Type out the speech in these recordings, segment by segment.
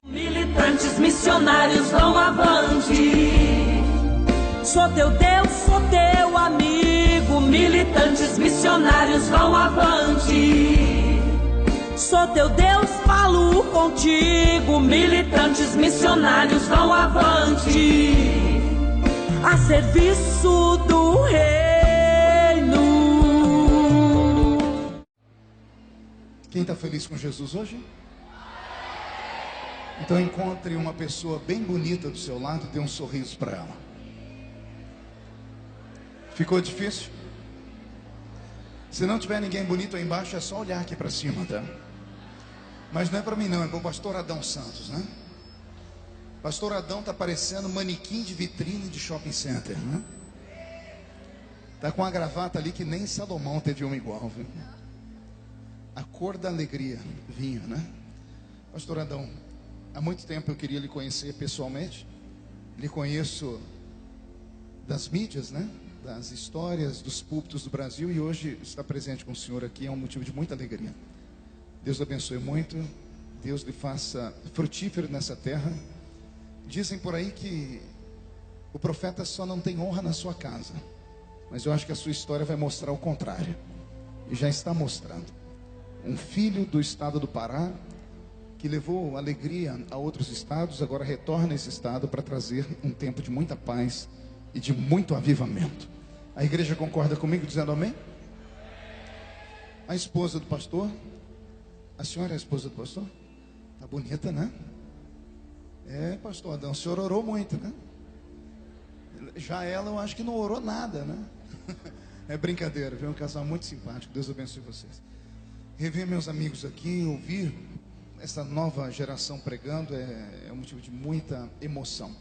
Militantes missionários vão avante. Sou teu Deus, sou teu amigo. Militantes missionários vão avante. Sou teu Deus, falo contigo. Militantes missionários vão avante. A serviço do reino. Quem está feliz com Jesus hoje? Então encontre uma pessoa bem bonita do seu lado e dê um sorriso para ela. Ficou difícil? Se não tiver ninguém bonito aí embaixo, é só olhar aqui para cima, tá? Mas não é para mim não, é para o pastor Adão Santos, né? Pastor Adão está parecendo manequim de vitrine de shopping center, né? Tá com uma gravata ali que nem Salomão teve uma igual, viu? A cor da alegria, vinho, né? Pastor Adão, há muito tempo eu queria lhe conhecer pessoalmente. Lhe conheço das mídias, né? Das histórias, dos púlpitos do Brasil. E hoje estar presente com o senhor aqui é um motivo de muita alegria. Deus lhe abençoe muito. Deus lhe faça frutífero nessa terra. Dizem por aí que o profeta só não tem honra na sua casa. Mas eu acho que a sua história vai mostrar o contrário. E já está mostrando. Um filho do estado do Pará, que levou alegria a outros estados, agora retorna a esse estado para trazer um tempo de muita paz e de muito avivamento. A igreja concorda comigo dizendo amém? A esposa do pastor, a senhora é a esposa do pastor? Tá bonita, né? É, pastor Adão, o senhor orou muito, né? Já ela, eu acho que não orou nada, né? É brincadeira, viu? Um casal muito simpático, Deus abençoe vocês. Rever meus amigos aqui, ouvir essa nova geração pregando é um motivo de muita emoção.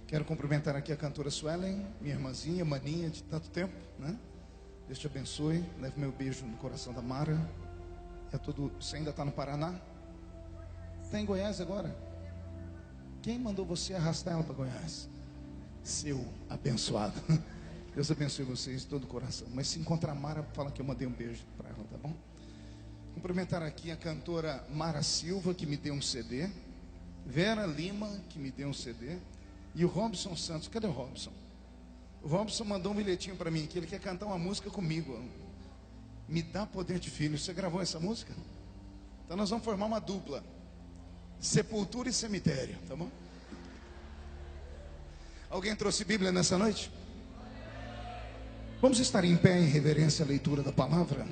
Quero cumprimentar aqui a cantora Suelen, minha irmãzinha, maninha de tanto tempo, né? Deus te abençoe. Leve meu beijo no coração da Mara. Você ainda está no Paraná? Está em Goiás agora? Quem mandou você arrastar ela para Goiás? Seu abençoado. Deus abençoe vocês de todo o coração. Mas se encontrar a Mara, fala que eu mandei um beijo para ela, tá bom? Cumprimentar aqui a cantora Mara Silva, que me deu um CD. Vera Lima, que me deu um CD. E o Robson Santos. Cadê o Robson? O Robson mandou um bilhetinho para mim, que ele quer cantar uma música comigo. Me dá poder de filho. Você gravou essa música? Então nós vamos formar uma dupla. Sepultura e cemitério, tá bom? Alguém trouxe Bíblia nessa noite? Vamos estar em pé em reverência à leitura da palavra?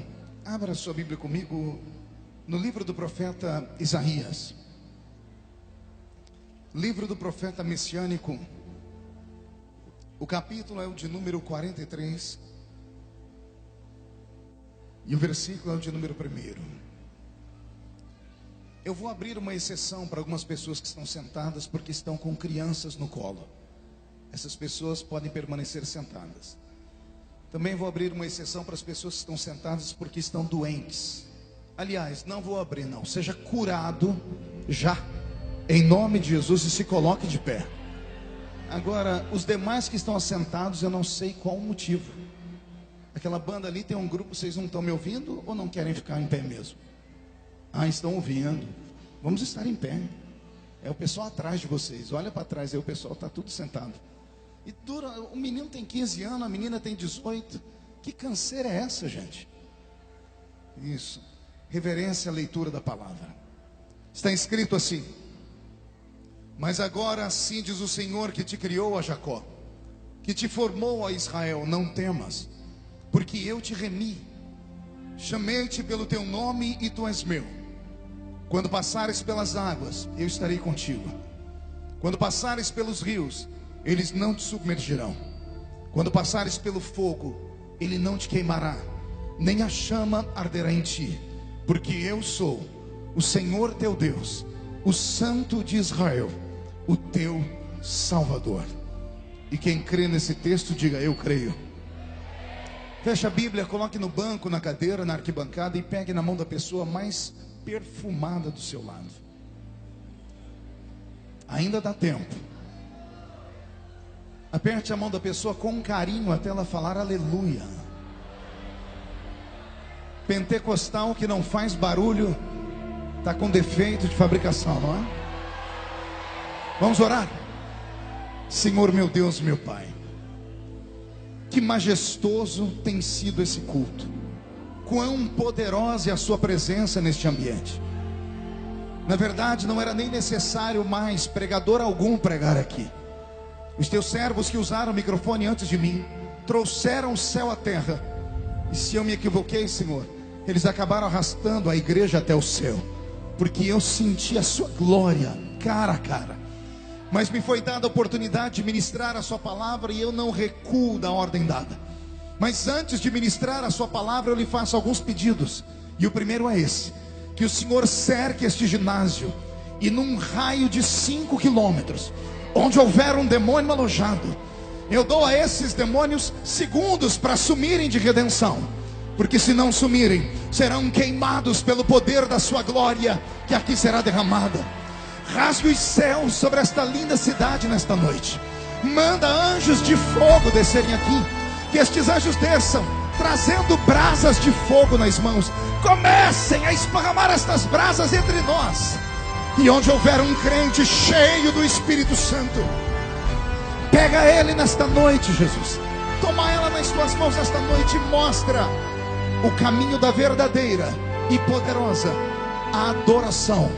Abra sua Bíblia comigo no livro do profeta Isaías. Livro do profeta messiânico. O capítulo é o de número 43. E o versículo é o de número 1. Eu vou abrir uma exceção para algumas pessoas que estão sentadas porque estão com crianças no colo. Essas pessoas podem permanecer sentadas. Também vou abrir uma exceção para as pessoas que estão sentadas porque estão doentes. Aliás, não vou abrir não. Seja curado já, em nome de Jesus, e se coloque de pé. Agora, os demais que estão assentados, eu não sei qual o motivo. Aquela banda ali tem um grupo, vocês não estão me ouvindo ou não querem ficar em pé mesmo? Ah, estão ouvindo. Vamos estar em pé. É o pessoal atrás de vocês. Olha para trás aí, o pessoal está tudo sentado. E o menino tem 15 anos, a menina tem 18. Que canseira é essa, gente? Isso. Reverência à leitura da palavra. Está escrito assim: mas agora assim diz o Senhor que te criou, a Jacó, que te formou, a Israel: não temas, porque eu te remi, chamei-te pelo teu nome e tu és meu. Quando passares pelas águas, eu estarei contigo. Quando passares pelos rios, eles não te submergirão. Quando passares pelo fogo, ele não te queimará, nem a chama arderá em ti, porque eu sou o Senhor teu Deus, o Santo de Israel, o teu Salvador. E quem crê nesse texto, diga: eu creio. Feche a Bíblia, coloque no banco, na cadeira, na arquibancada e pegue na mão da pessoa mais perfumada do seu lado. Ainda dá tempo. Aperte a mão da pessoa com carinho até ela falar aleluia. Pentecostal que não faz barulho está com defeito de fabricação, não é? Vamos orar? Senhor meu Deus, meu Pai, que majestoso tem sido esse culto. Quão poderosa é a sua presença neste ambiente. Na verdade não era nem necessário mais pregador algum pregar aqui. Os teus servos que usaram o microfone antes de mim trouxeram o céu à terra. E se eu me equivoquei, Senhor, eles acabaram arrastando a igreja até o céu, porque eu senti a sua glória cara a cara. Mas me foi dada a oportunidade de ministrar a sua palavra, e eu não recuo da ordem dada. Mas antes de ministrar a sua palavra, eu lhe faço alguns pedidos. E o primeiro é esse: que o Senhor cerque este ginásio, e num raio de 5 quilômetros, onde houver um demônio alojado, eu dou a esses demônios segundos para sumirem de redenção. Porque se não sumirem, serão queimados pelo poder da sua glória, que aqui será derramada. Rasgue os céus sobre esta linda cidade nesta noite. Manda anjos de fogo descerem aqui. Que estes anjos desçam, trazendo brasas de fogo nas mãos. Comecem a esparramar estas brasas entre nós. E onde houver um crente cheio do Espírito Santo, pega ele nesta noite, Jesus. Toma ela nas tuas mãos nesta noite e mostra o caminho da verdadeira e poderosa adoração.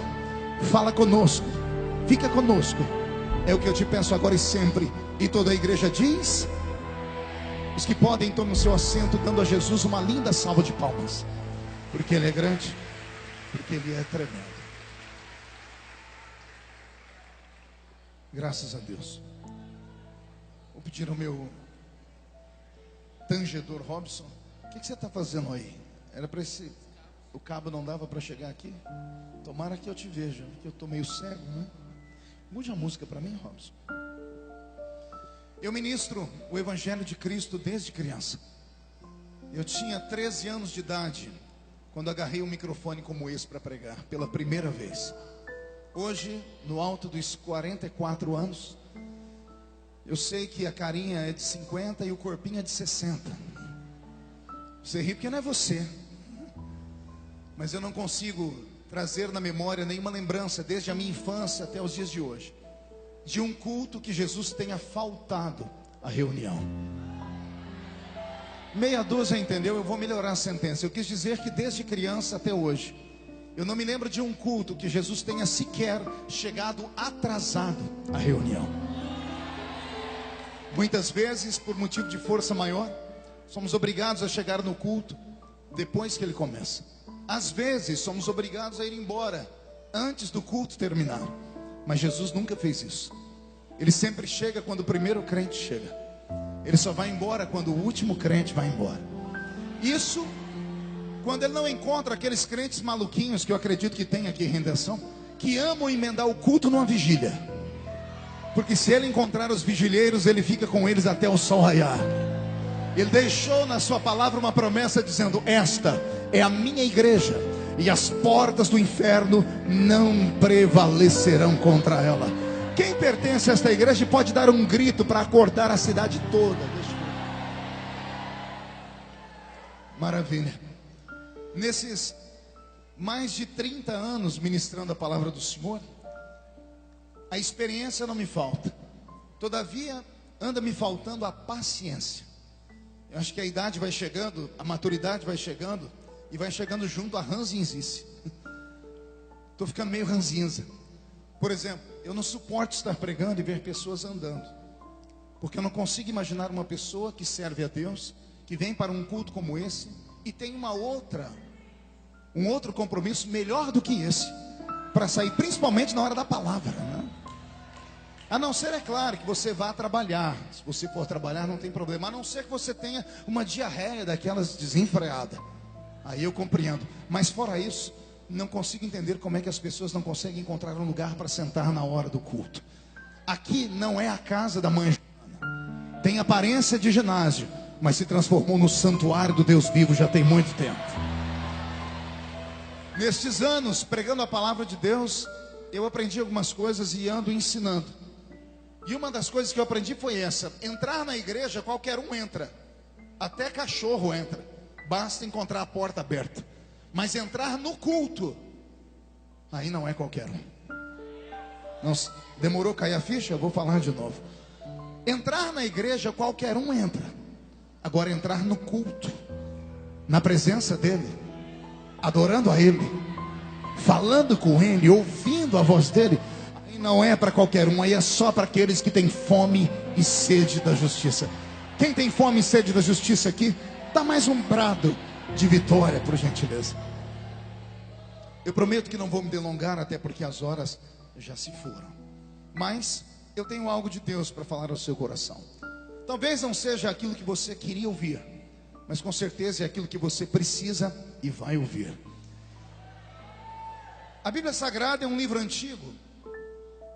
Fala conosco, fica conosco. É o que eu te peço agora e sempre. E toda a igreja diz: os que podem, tomem o seu assento, dando a Jesus uma linda salva de palmas. Porque Ele é grande, porque Ele é tremendo. Graças a Deus. Vou pedir ao meu tangedor Robson: o que você está fazendo aí? Era para esse... O cabo não dava para chegar aqui? Tomara que eu te veja, porque eu estou meio cego, né? Mude a música para mim, Robson. Eu ministro o Evangelho de Cristo desde criança. Eu tinha 13 anos de idade quando agarrei um microfone como esse para pregar pela primeira vez. Hoje, no alto dos 44 anos, eu sei que a carinha é de 50 e o corpinho é de 60. Você ri porque não é você. Mas eu não consigo trazer na memória nenhuma lembrança, desde a minha infância até os dias de hoje, de um culto que Jesus tenha faltado à reunião. Meia dúzia, entendeu? Eu vou melhorar a sentença. Eu quis dizer que desde criança até hoje, eu não me lembro de um culto que Jesus tenha sequer chegado atrasado à reunião. Muitas vezes, por motivo de força maior, somos obrigados a chegar no culto depois que ele começa. Às vezes somos obrigados a ir embora antes do culto terminar. Mas Jesus nunca fez isso. Ele sempre chega quando o primeiro crente chega. Ele só vai embora quando o último crente vai embora. Isso quando ele não encontra aqueles crentes maluquinhos, que eu acredito que tem aqui em Redenção, que amam emendar o culto numa vigília. Porque se ele encontrar os vigilheiros, ele fica com eles até o sol raiar. Ele deixou na sua palavra uma promessa dizendo: esta é a minha igreja, e as portas do inferno não prevalecerão contra ela. Quem pertence a esta igreja pode dar um grito para acordar a cidade toda. Maravilha. Nesses mais de 30 anos ministrando a palavra do Senhor, a experiência não me falta. Todavia, anda me faltando a paciência. Eu acho que a idade vai chegando, a maturidade vai chegando, e vai chegando junto a ranzinzice. Estou ficando meio ranzinza. Por exemplo, eu não suporto estar pregando e ver pessoas andando, porque eu não consigo imaginar uma pessoa que serve a Deus, que vem para um culto como esse, e tem um outro compromisso melhor do que esse, para sair, principalmente na hora da palavra, né? A não ser, é claro, que você vá trabalhar. Se você for trabalhar, não tem problema. A não ser que você tenha uma diarreia daquelas desenfreada. Aí eu compreendo. Mas fora isso, não consigo entender como é que as pessoas não conseguem encontrar um lugar para sentar na hora do culto. Aqui não é a casa da mãe Joana. Tem aparência de ginásio, mas se transformou no santuário do Deus vivo já tem muito tempo. Nestes anos, pregando a palavra de Deus, eu aprendi algumas coisas e ando ensinando. E uma das coisas que eu aprendi foi essa: entrar na igreja qualquer um entra, até cachorro entra, basta encontrar a porta aberta. Mas entrar no culto, aí não é qualquer um. Não, demorou cair a ficha? Eu vou falar de novo. Entrar na igreja qualquer um entra. Agora entrar no culto, na presença dele, adorando a ele, falando com ele, ouvindo a voz dele, aí não é para qualquer um, aí é só para aqueles que têm fome e sede da justiça. Quem tem fome e sede da justiça aqui, dá mais um brado de vitória, por gentileza. Eu prometo que não vou me delongar, até porque as horas já se foram. Mas eu tenho algo de Deus para falar ao seu coração. Talvez não seja aquilo que você queria ouvir, mas com certeza é aquilo que você precisa e vai ouvir. A Bíblia Sagrada é um livro antigo.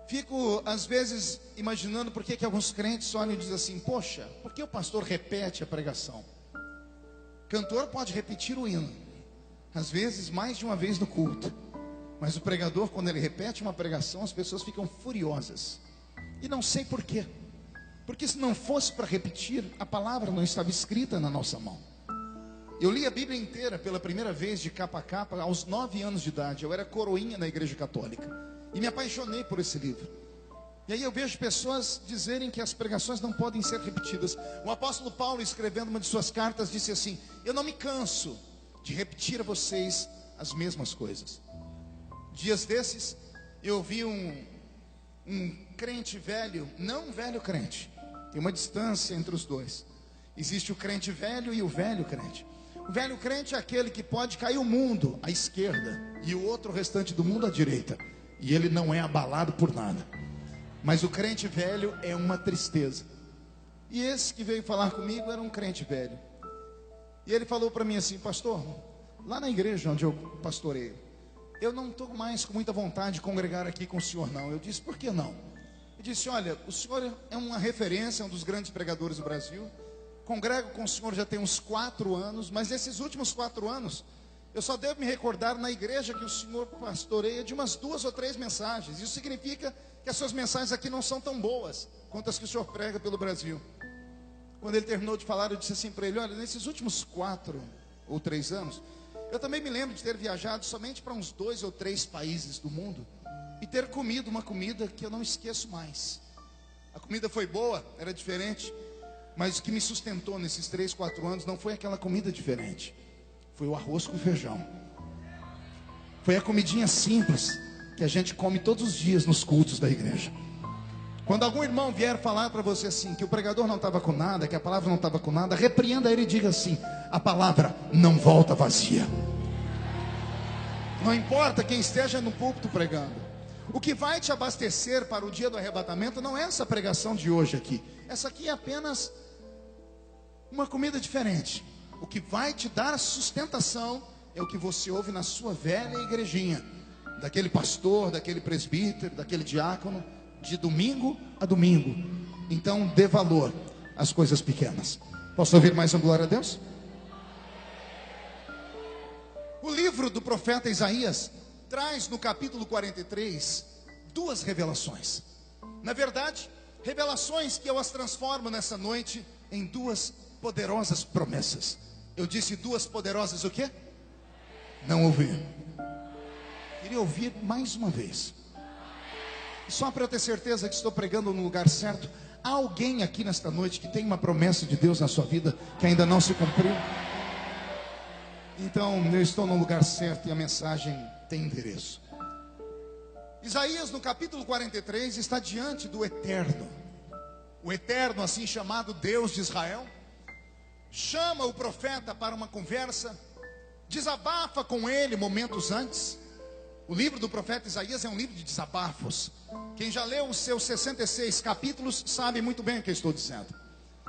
Fico às vezes imaginando por que alguns crentes olham e dizem assim: poxa, por que o pastor repete a pregação? Cantor pode repetir o hino, às vezes mais de uma vez no culto, mas o pregador, quando ele repete uma pregação, as pessoas ficam furiosas. E não sei por quê. Porque se não fosse para repetir, a palavra não estava escrita na nossa mão. Eu li a Bíblia inteira pela primeira vez de capa a capa aos 9 anos de idade. Eu era coroinha na igreja católica e me apaixonei por esse livro. E aí eu vejo pessoas dizerem que as pregações não podem ser repetidas. O apóstolo Paulo, escrevendo uma de suas cartas, disse assim: eu não me canso de repetir a vocês as mesmas coisas. Dias desses eu vi um crente velho, não um velho crente, tem uma distância entre os dois. Existe o crente velho e o velho crente. O velho crente é aquele que pode cair o mundo à esquerda e o outro, o restante do mundo, à direita, e ele não é abalado por nada. Mas o crente velho é uma tristeza. E esse que veio falar comigo era um crente velho. E ele falou para mim assim: pastor, lá na igreja onde eu pastoreio, eu não estou mais com muita vontade de congregar aqui com o senhor não. Eu disse: por que não? Ele disse: olha, o senhor é uma referência, um dos grandes pregadores do Brasil. Congrego com o senhor já tem uns 4 anos, mas nesses últimos 4 anos, eu só devo me recordar na igreja que o senhor pastoreia de umas 2 ou 3 mensagens. Isso significa que as suas mensagens aqui não são tão boas quanto as que o senhor prega pelo Brasil. Quando ele terminou de falar, eu disse assim para ele: olha, nesses últimos 4 ou 3 anos, eu também me lembro de ter viajado somente para uns 2 ou 3 países do mundo e ter comido uma comida que eu não esqueço mais. A comida foi boa, era diferente, mas o que me sustentou nesses 3, 4 anos não foi aquela comida diferente. Foi o arroz com feijão. Foi a comidinha simples que a gente come todos os dias nos cultos da igreja. Quando algum irmão vier falar para você assim, que o pregador não estava com nada, que a palavra não estava com nada, repreenda ele e diga assim: a palavra não volta vazia. Não importa quem esteja no púlpito pregando. O que vai te abastecer para o dia do arrebatamento não é essa pregação de hoje aqui. Essa aqui é apenas uma comida diferente. O que vai te dar sustentação é o que você ouve na sua velha igrejinha, daquele pastor, daquele presbítero, daquele diácono, de domingo a domingo. Então dê valor às coisas pequenas. Posso ouvir mais um glória a Deus? O livro do profeta Isaías traz no capítulo 43 2 revelações. Na verdade, revelações que eu as transformo nessa noite em 2 poderosas promessas. Eu disse 2 poderosas o quê? Não ouvi. Queria ouvir mais uma vez. Só para eu ter certeza que estou pregando no lugar certo. Há alguém aqui nesta noite que tem uma promessa de Deus na sua vida que ainda não se cumpriu? Então eu estou no lugar certo e a mensagem tem endereço. Isaías no capítulo 43 está diante do Eterno. O Eterno, assim chamado Deus de Israel, chama o profeta para uma conversa, desabafa com ele momentos antes. O livro do profeta Isaías é um livro de desabafos. Quem já leu os seus 66 capítulos sabe muito bem o que eu estou dizendo.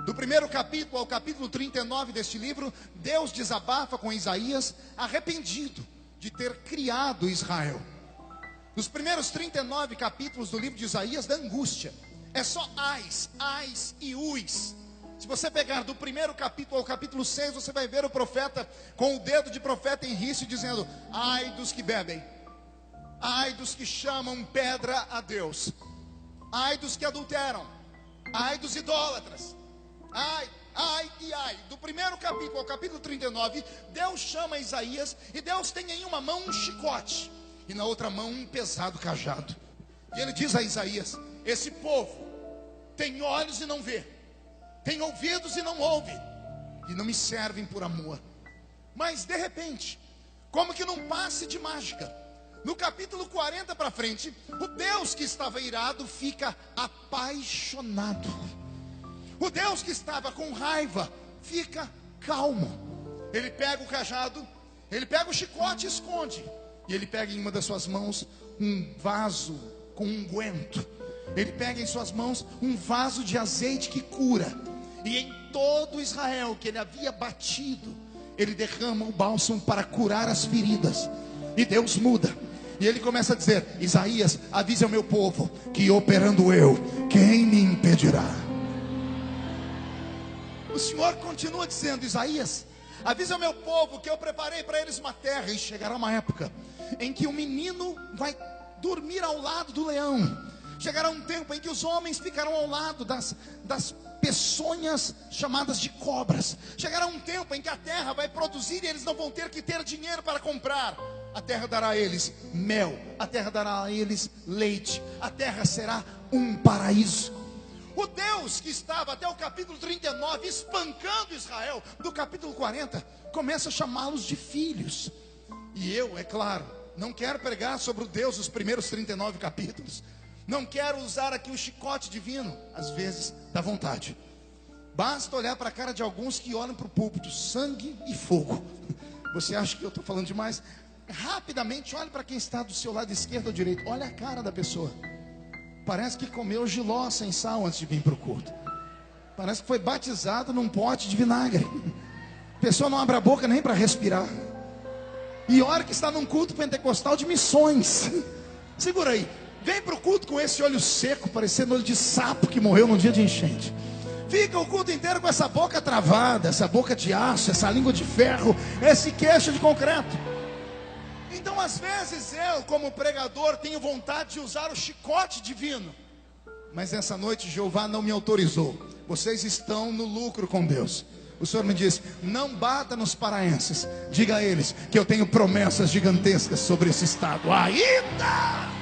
Do primeiro capítulo ao capítulo 39 deste livro, Deus desabafa com Isaías, arrependido de ter criado Israel. Nos primeiros 39 capítulos do livro de Isaías, da angústia, é só ais e uis. Se você pegar do primeiro capítulo ao capítulo 6, você vai ver o profeta com o dedo de profeta em rício dizendo: ai dos que bebem, ai dos que chamam pedra a Deus, ai dos que adulteram, ai dos idólatras, ai, ai e ai. Do primeiro capítulo ao capítulo 39, Deus chama Isaías, e Deus tem em uma mão um chicote, e na outra mão um pesado cajado. E ele diz a Isaías: esse povo tem olhos e não vê, tem ouvidos e não ouve, e não me servem por amor. Mas de repente, como que num passe de mágica, no capítulo 40 para frente, o Deus que estava irado fica apaixonado. O Deus que estava com raiva fica calmo. Ele pega o cajado, ele pega o chicote e esconde, e ele pega em uma das suas mãos um vaso com unguento. Ele pega em suas mãos um vaso de azeite que cura, e em todo Israel que ele havia batido, ele derrama o bálsamo para curar as feridas. E Deus muda, e ele começa a dizer: Isaías, avise ao meu povo que operando eu, quem me impedirá? O Senhor continua dizendo: Isaías, avise ao meu povo que eu preparei para eles uma terra, e chegará uma época em que o menino vai dormir ao lado do leão. Chegará um tempo em que os homens ficarão ao lado das peçonhas chamadas de cobras. Chegará um tempo em que a terra vai produzir e eles não vão ter que ter dinheiro para comprar. A terra dará a eles mel, a terra dará a eles leite, a terra será um paraíso. O Deus que estava até o capítulo 39 espancando Israel, do capítulo 40 começa a chamá-los de filhos. E eu, é claro, não quero pregar sobre o Deus dos primeiros 39 capítulos. Não quero usar aqui o chicote divino. Às vezes dá vontade. Basta olhar para a cara de alguns que olham para o púlpito: sangue e fogo. Você acha que eu estou falando demais? Rapidamente olhe para quem está do seu lado esquerdo ou direito. Olha a cara da pessoa. Parece que comeu jiló sem sal antes de vir para o culto. Parece que foi batizado num pote de vinagre. A pessoa não abre a boca nem para respirar. E olha que está num culto pentecostal de missões. Segura aí. Vem para o culto com esse olho seco, parecendo olho de sapo que morreu num dia de enchente. Fica o culto inteiro com essa boca travada, essa boca de aço, essa língua de ferro, esse queixo de concreto. Então às vezes eu, como pregador, tenho vontade de usar o chicote divino. Mas essa noite Jeová não me autorizou. Vocês estão no lucro com Deus. O Senhor me disse: não bata nos paraenses, diga a eles que eu tenho promessas gigantescas sobre esse estado ainda.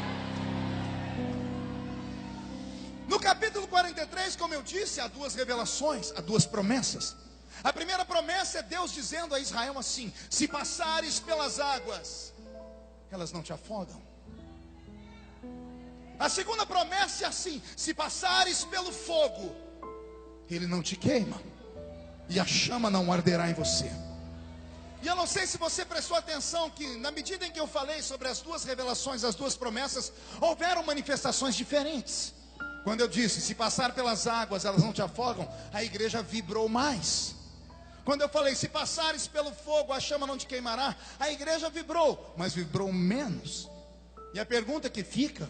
No capítulo 43, como eu disse, há duas revelações, há duas promessas. A primeira promessa é Deus dizendo a Israel assim: se passares pelas águas, elas não te afogam. A segunda promessa é assim: se passares pelo fogo, ele não te queima, e a chama não arderá em você. E eu não sei se você prestou atenção que na medida em que eu falei sobre as duas revelações, as duas promessas, houveram manifestações diferentes. Quando eu disse: se passar pelas águas elas não te afogam, a igreja vibrou mais. Quando eu falei: se passares pelo fogo a chama não te queimará, a igreja vibrou, mas vibrou menos. E a pergunta que fica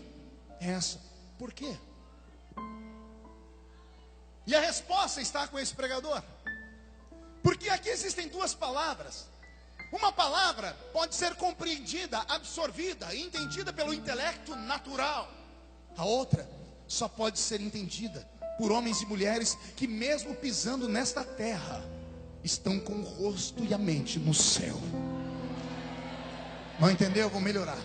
é essa: por quê? E a resposta está com esse pregador. Porque aqui existem duas palavras. Uma palavra pode ser compreendida, absorvida, entendida pelo intelecto natural. A outra só pode ser entendida por homens e mulheres que, mesmo pisando nesta terra, estão com o rosto e a mente no céu. Não entendeu? Vou melhorar.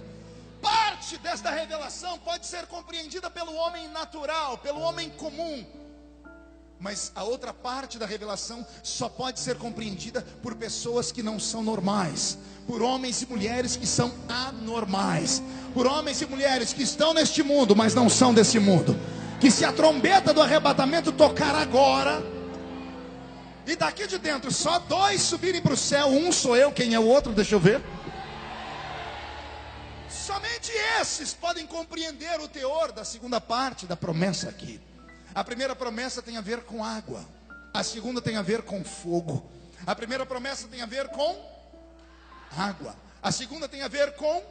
Parte desta revelação pode ser compreendida pelo homem natural, pelo homem comum. Mas a outra parte da revelação só pode ser compreendida por pessoas que não são normais, por homens e mulheres que são anormais, por homens e mulheres que estão neste mundo, mas não são desse mundo. Que se a trombeta do arrebatamento tocar agora, e daqui de dentro só dois subirem para o céu, um sou eu, quem é o outro? Deixa eu ver. Somente esses podem compreender o teor da segunda parte da promessa aqui. A primeira promessa tem a ver com água, a segunda tem a ver com fogo. A primeira promessa tem a ver com água, a segunda tem a ver com...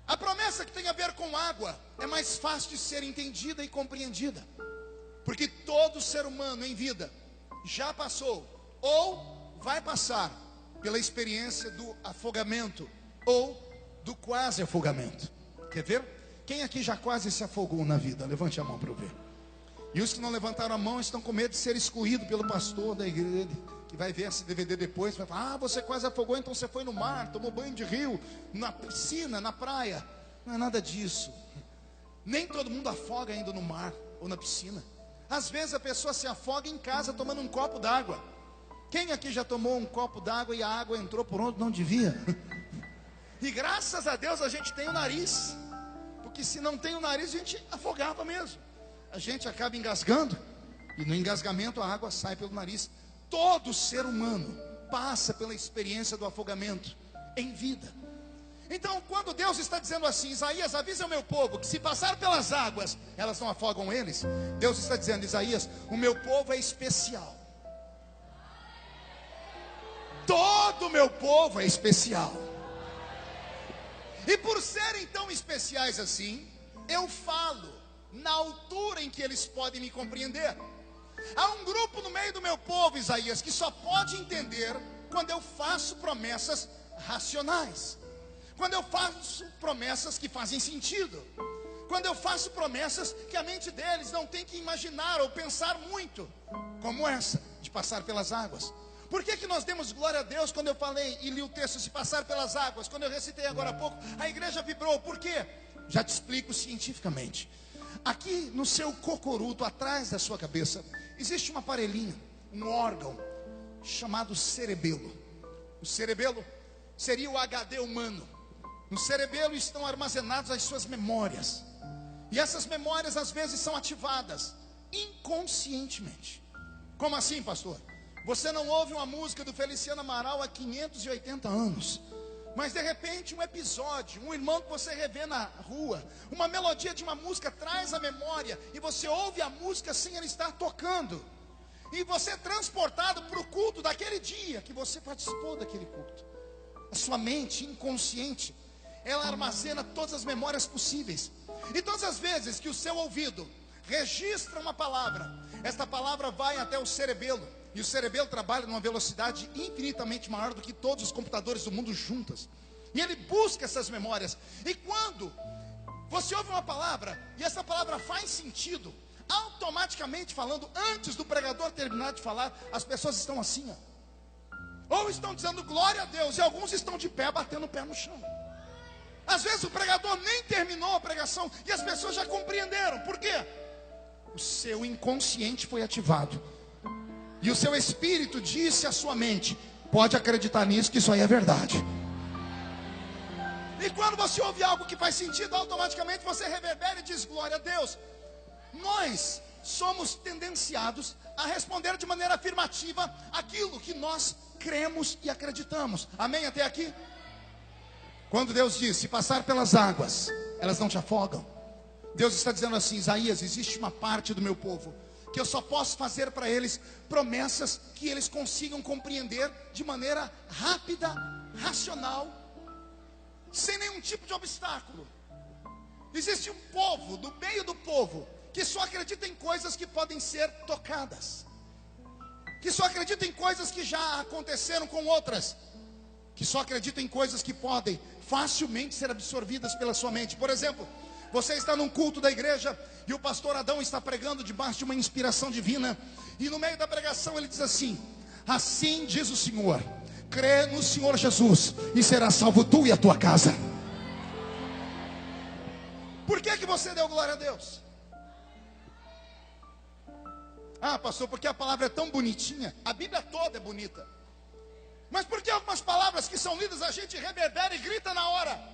A promessa que tem a ver com água é mais fácil de ser entendida e compreendida, porque todo ser humano em vida já passou ou vai passar pela experiência do afogamento ou do quase afogamento. Quer ver? Quem aqui já quase se afogou na vida? Levante a mão para eu ver. E os que não levantaram a mão estão com medo de ser excluídos pelo pastor da igreja, que vai ver esse DVD depois, vai falar: ah, você quase afogou, então você foi no mar, tomou banho de rio, na piscina, na praia. Não é nada disso. Nem todo mundo afoga ainda no mar ou na piscina. Às vezes a pessoa se afoga em casa tomando um copo d'água. Quem aqui já tomou um copo d'água e a água entrou por onde não devia? E graças a Deus a gente tem o nariz, porque se não tem o nariz a gente afogava mesmo. A gente acaba engasgando, e no engasgamento a água sai pelo nariz. Todo ser humano passa pela experiência do afogamento em vida. Então, quando Deus está dizendo assim: Isaías, avisa o meu povo que se passar pelas águas, elas não afogam eles. Deus está dizendo: Isaías, o meu povo é especial. Todo o meu povo é especial. E por serem tão especiais assim, eu falo na altura em que eles podem me compreender. Há um grupo no meio do meu povo, Isaías, que só pode entender quando eu faço promessas racionais, quando eu faço promessas que fazem sentido, quando eu faço promessas que a mente deles não tem que imaginar ou pensar muito, como essa, de passar pelas águas. Por que nós demos glória a Deus quando eu falei e li o texto, se passar pelas águas? Quando eu recitei agora há pouco, a igreja vibrou. Por quê? Já te explico cientificamente. Aqui no seu cocoruto, atrás da sua cabeça, existe um aparelhinho, um órgão, chamado cerebelo. O cerebelo seria o HD humano. No cerebelo estão armazenadas as suas memórias. E essas memórias às vezes são ativadas inconscientemente. Como assim, pastor? Você não ouve uma música do Feliciano Amaral há 580 anos, mas de repente um episódio, um irmão que você revê na rua, uma melodia de uma música traz a memória, e você ouve a música sem ela estar tocando, e você é transportado para o culto daquele dia que você participou daquele culto. A sua mente inconsciente, ela armazena todas as memórias possíveis, e todas as vezes que o seu ouvido registra uma palavra, esta palavra vai até o cerebelo. E o cerebelo trabalha numa velocidade infinitamente maior do que todos os computadores do mundo juntas. E ele busca essas memórias. E quando você ouve uma palavra, e essa palavra faz sentido, automaticamente falando, antes do pregador terminar de falar, as pessoas estão assim, ó. Ou estão dizendo glória a Deus, e alguns estão de pé, batendo o pé no chão. Às vezes o pregador nem terminou a pregação, e as pessoas já compreenderam. Por quê? O seu inconsciente foi ativado. E o seu espírito disse à sua mente: pode acreditar nisso, que isso aí é verdade. E quando você ouve algo que faz sentido, automaticamente você reverbera e diz glória a Deus. Nós somos tendenciados a responder de maneira afirmativa aquilo que nós cremos e acreditamos. Amém até aqui? Quando Deus diz: se passar pelas águas, elas não te afogam. Deus está dizendo assim: Isaías, existe uma parte do meu povo que eu só posso fazer para eles promessas que eles consigam compreender de maneira rápida, racional, sem nenhum tipo de obstáculo. Existe um povo, do meio do povo, que só acredita em coisas que podem ser tocadas, que só acredita em coisas que já aconteceram com outras, que só acredita em coisas que podem facilmente ser absorvidas pela sua mente. Por exemplo, você está num culto da igreja e o pastor Adão está pregando debaixo de uma inspiração divina, e no meio da pregação ele diz assim: assim diz o Senhor, crê no Senhor Jesus e será salvo tu e a tua casa. Por que você deu glória a Deus? Ah, pastor, porque a palavra é tão bonitinha. A Bíblia toda é bonita. Mas por que algumas palavras que são lidas a gente reverbera e grita na hora?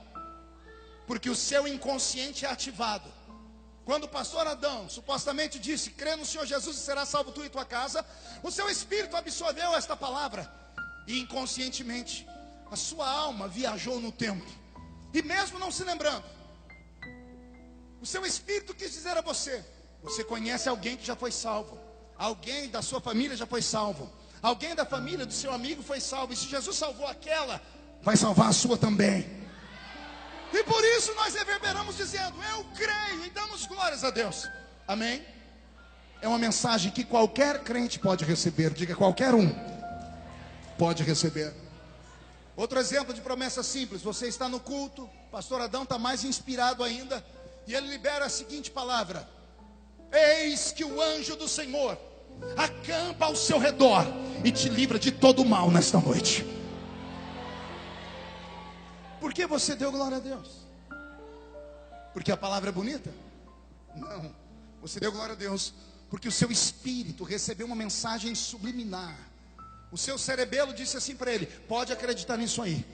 Porque o seu inconsciente é ativado. Quando o pastor Adão supostamente disse: crê no Senhor Jesus e será salvo tu e tua casa, o seu espírito absorveu esta palavra, e inconscientemente a sua alma viajou no tempo. E mesmo não se lembrando, o seu espírito quis dizer a você: você conhece alguém que já foi salvo, alguém da sua família já foi salvo, alguém da família do seu amigo foi salvo, e se Jesus salvou aquela, vai salvar a sua também. E por isso nós reverberamos dizendo: eu creio, e damos glórias a Deus. Amém? É uma mensagem que qualquer crente pode receber. Diga: qualquer um pode receber. Outro exemplo de promessa simples: você está no culto, pastor Adão está mais inspirado ainda, E ele libera a seguinte palavra: eis que o anjo do Senhor acampa ao seu redor e te livra de todo o mal nesta noite. Por que você deu glória a Deus? Porque a palavra é bonita? Não, você deu glória a Deus porque o seu espírito recebeu uma mensagem subliminar. O seu cerebelo disse assim para ele: pode acreditar nisso aí,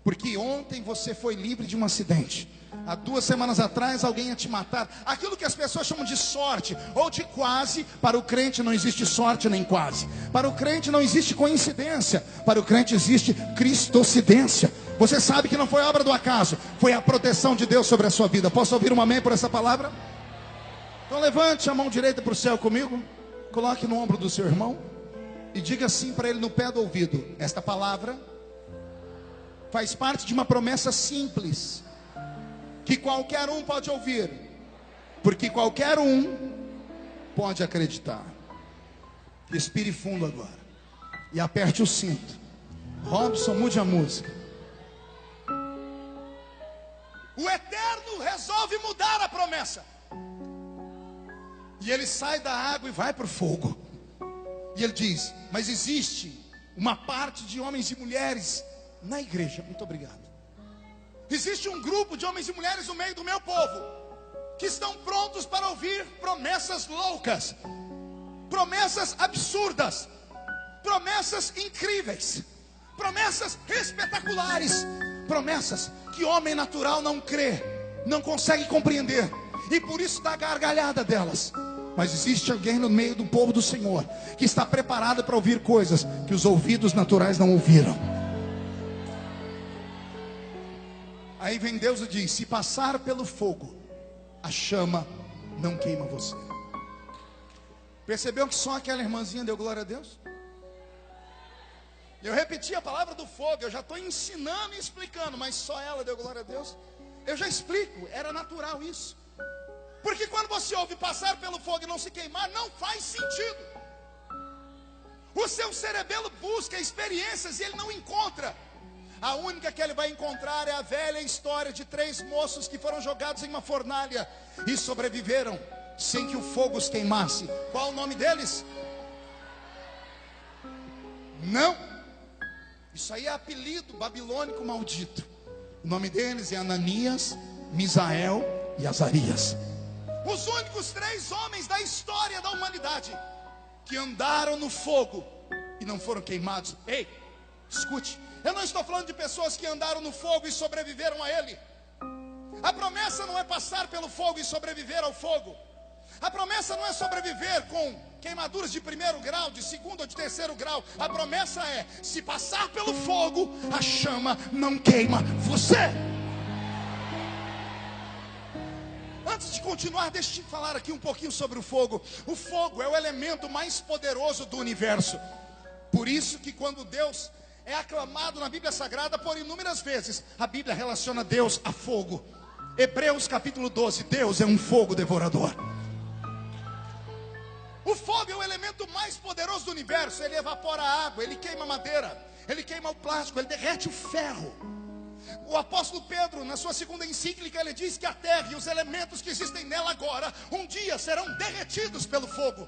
porque ontem você foi livre de um acidente. Há 2 semanas atrás alguém ia te matar. Aquilo que as pessoas chamam de sorte ou de quase, para o crente não existe sorte nem quase. Para o crente não existe coincidência. Para o crente existe cristocidência. Você sabe que não foi obra do acaso, foi a proteção de Deus sobre a sua vida. Posso ouvir um amém por essa palavra? Então levante a mão direita para o céu comigo. Coloque no ombro do seu irmão e diga assim para ele no pé do ouvido: esta palavra faz parte de uma promessa simples, que qualquer um pode ouvir, porque qualquer um pode acreditar. Respire fundo agora e aperte o cinto. Robson, mude a música. O Eterno resolve mudar a promessa, e ele sai da água e vai para o fogo. E ele diz: mas existe uma parte de homens e mulheres na igreja, muito obrigado, existe um grupo de homens e mulheres no meio do meu povo, que estão prontos para ouvir promessas loucas, promessas absurdas, promessas incríveis, promessas espetaculares, promessas que homem natural não crê, não consegue compreender, e por isso dá gargalhada delas. Mas existe alguém no meio do povo do Senhor que está preparado para ouvir coisas que os ouvidos naturais não ouviram. Aí vem Deus e diz: se passar pelo fogo, a chama não queima você. Percebeu que só aquela irmãzinha deu glória a Deus? Eu repeti a palavra do fogo, eu já estou ensinando e explicando, mas só ela deu glória a Deus. Eu já explico, era natural isso. Porque quando você ouve passar pelo fogo e não se queimar, não faz sentido. O seu cerebelo busca experiências e ele não encontra. A única que ele vai encontrar é a velha história de 3 moços que foram jogados em uma fornalha e sobreviveram sem que o fogo os queimasse. Qual o nome deles? Não, isso aí é apelido babilônico maldito. O nome deles é Ananias, Misael e Azarias. Os únicos 3 homens da história da humanidade que andaram no fogo e não foram queimados. Ei, escute, eu não estou falando de pessoas que andaram no fogo e sobreviveram a ele. A promessa não é passar pelo fogo e sobreviver ao fogo. A promessa não é sobreviver com queimaduras de 1º grau, de 2º ou de 3º grau. A promessa é: se passar pelo fogo, a chama não queima você. Antes de continuar, deixa eu te falar aqui um pouquinho sobre o fogo. O fogo é o elemento mais poderoso do universo. Por isso que quando Deus é aclamado na Bíblia Sagrada por inúmeras vezes, a Bíblia relaciona Deus a fogo. Hebreus capítulo 12, Deus é um fogo devorador. O fogo é o elemento mais poderoso do universo. Ele evapora a água, ele queima a madeira, ele queima o plástico, ele derrete o ferro. O apóstolo Pedro, na sua 2ª encíclica, ele diz que a terra e os elementos que existem nela agora, um dia serão derretidos pelo fogo.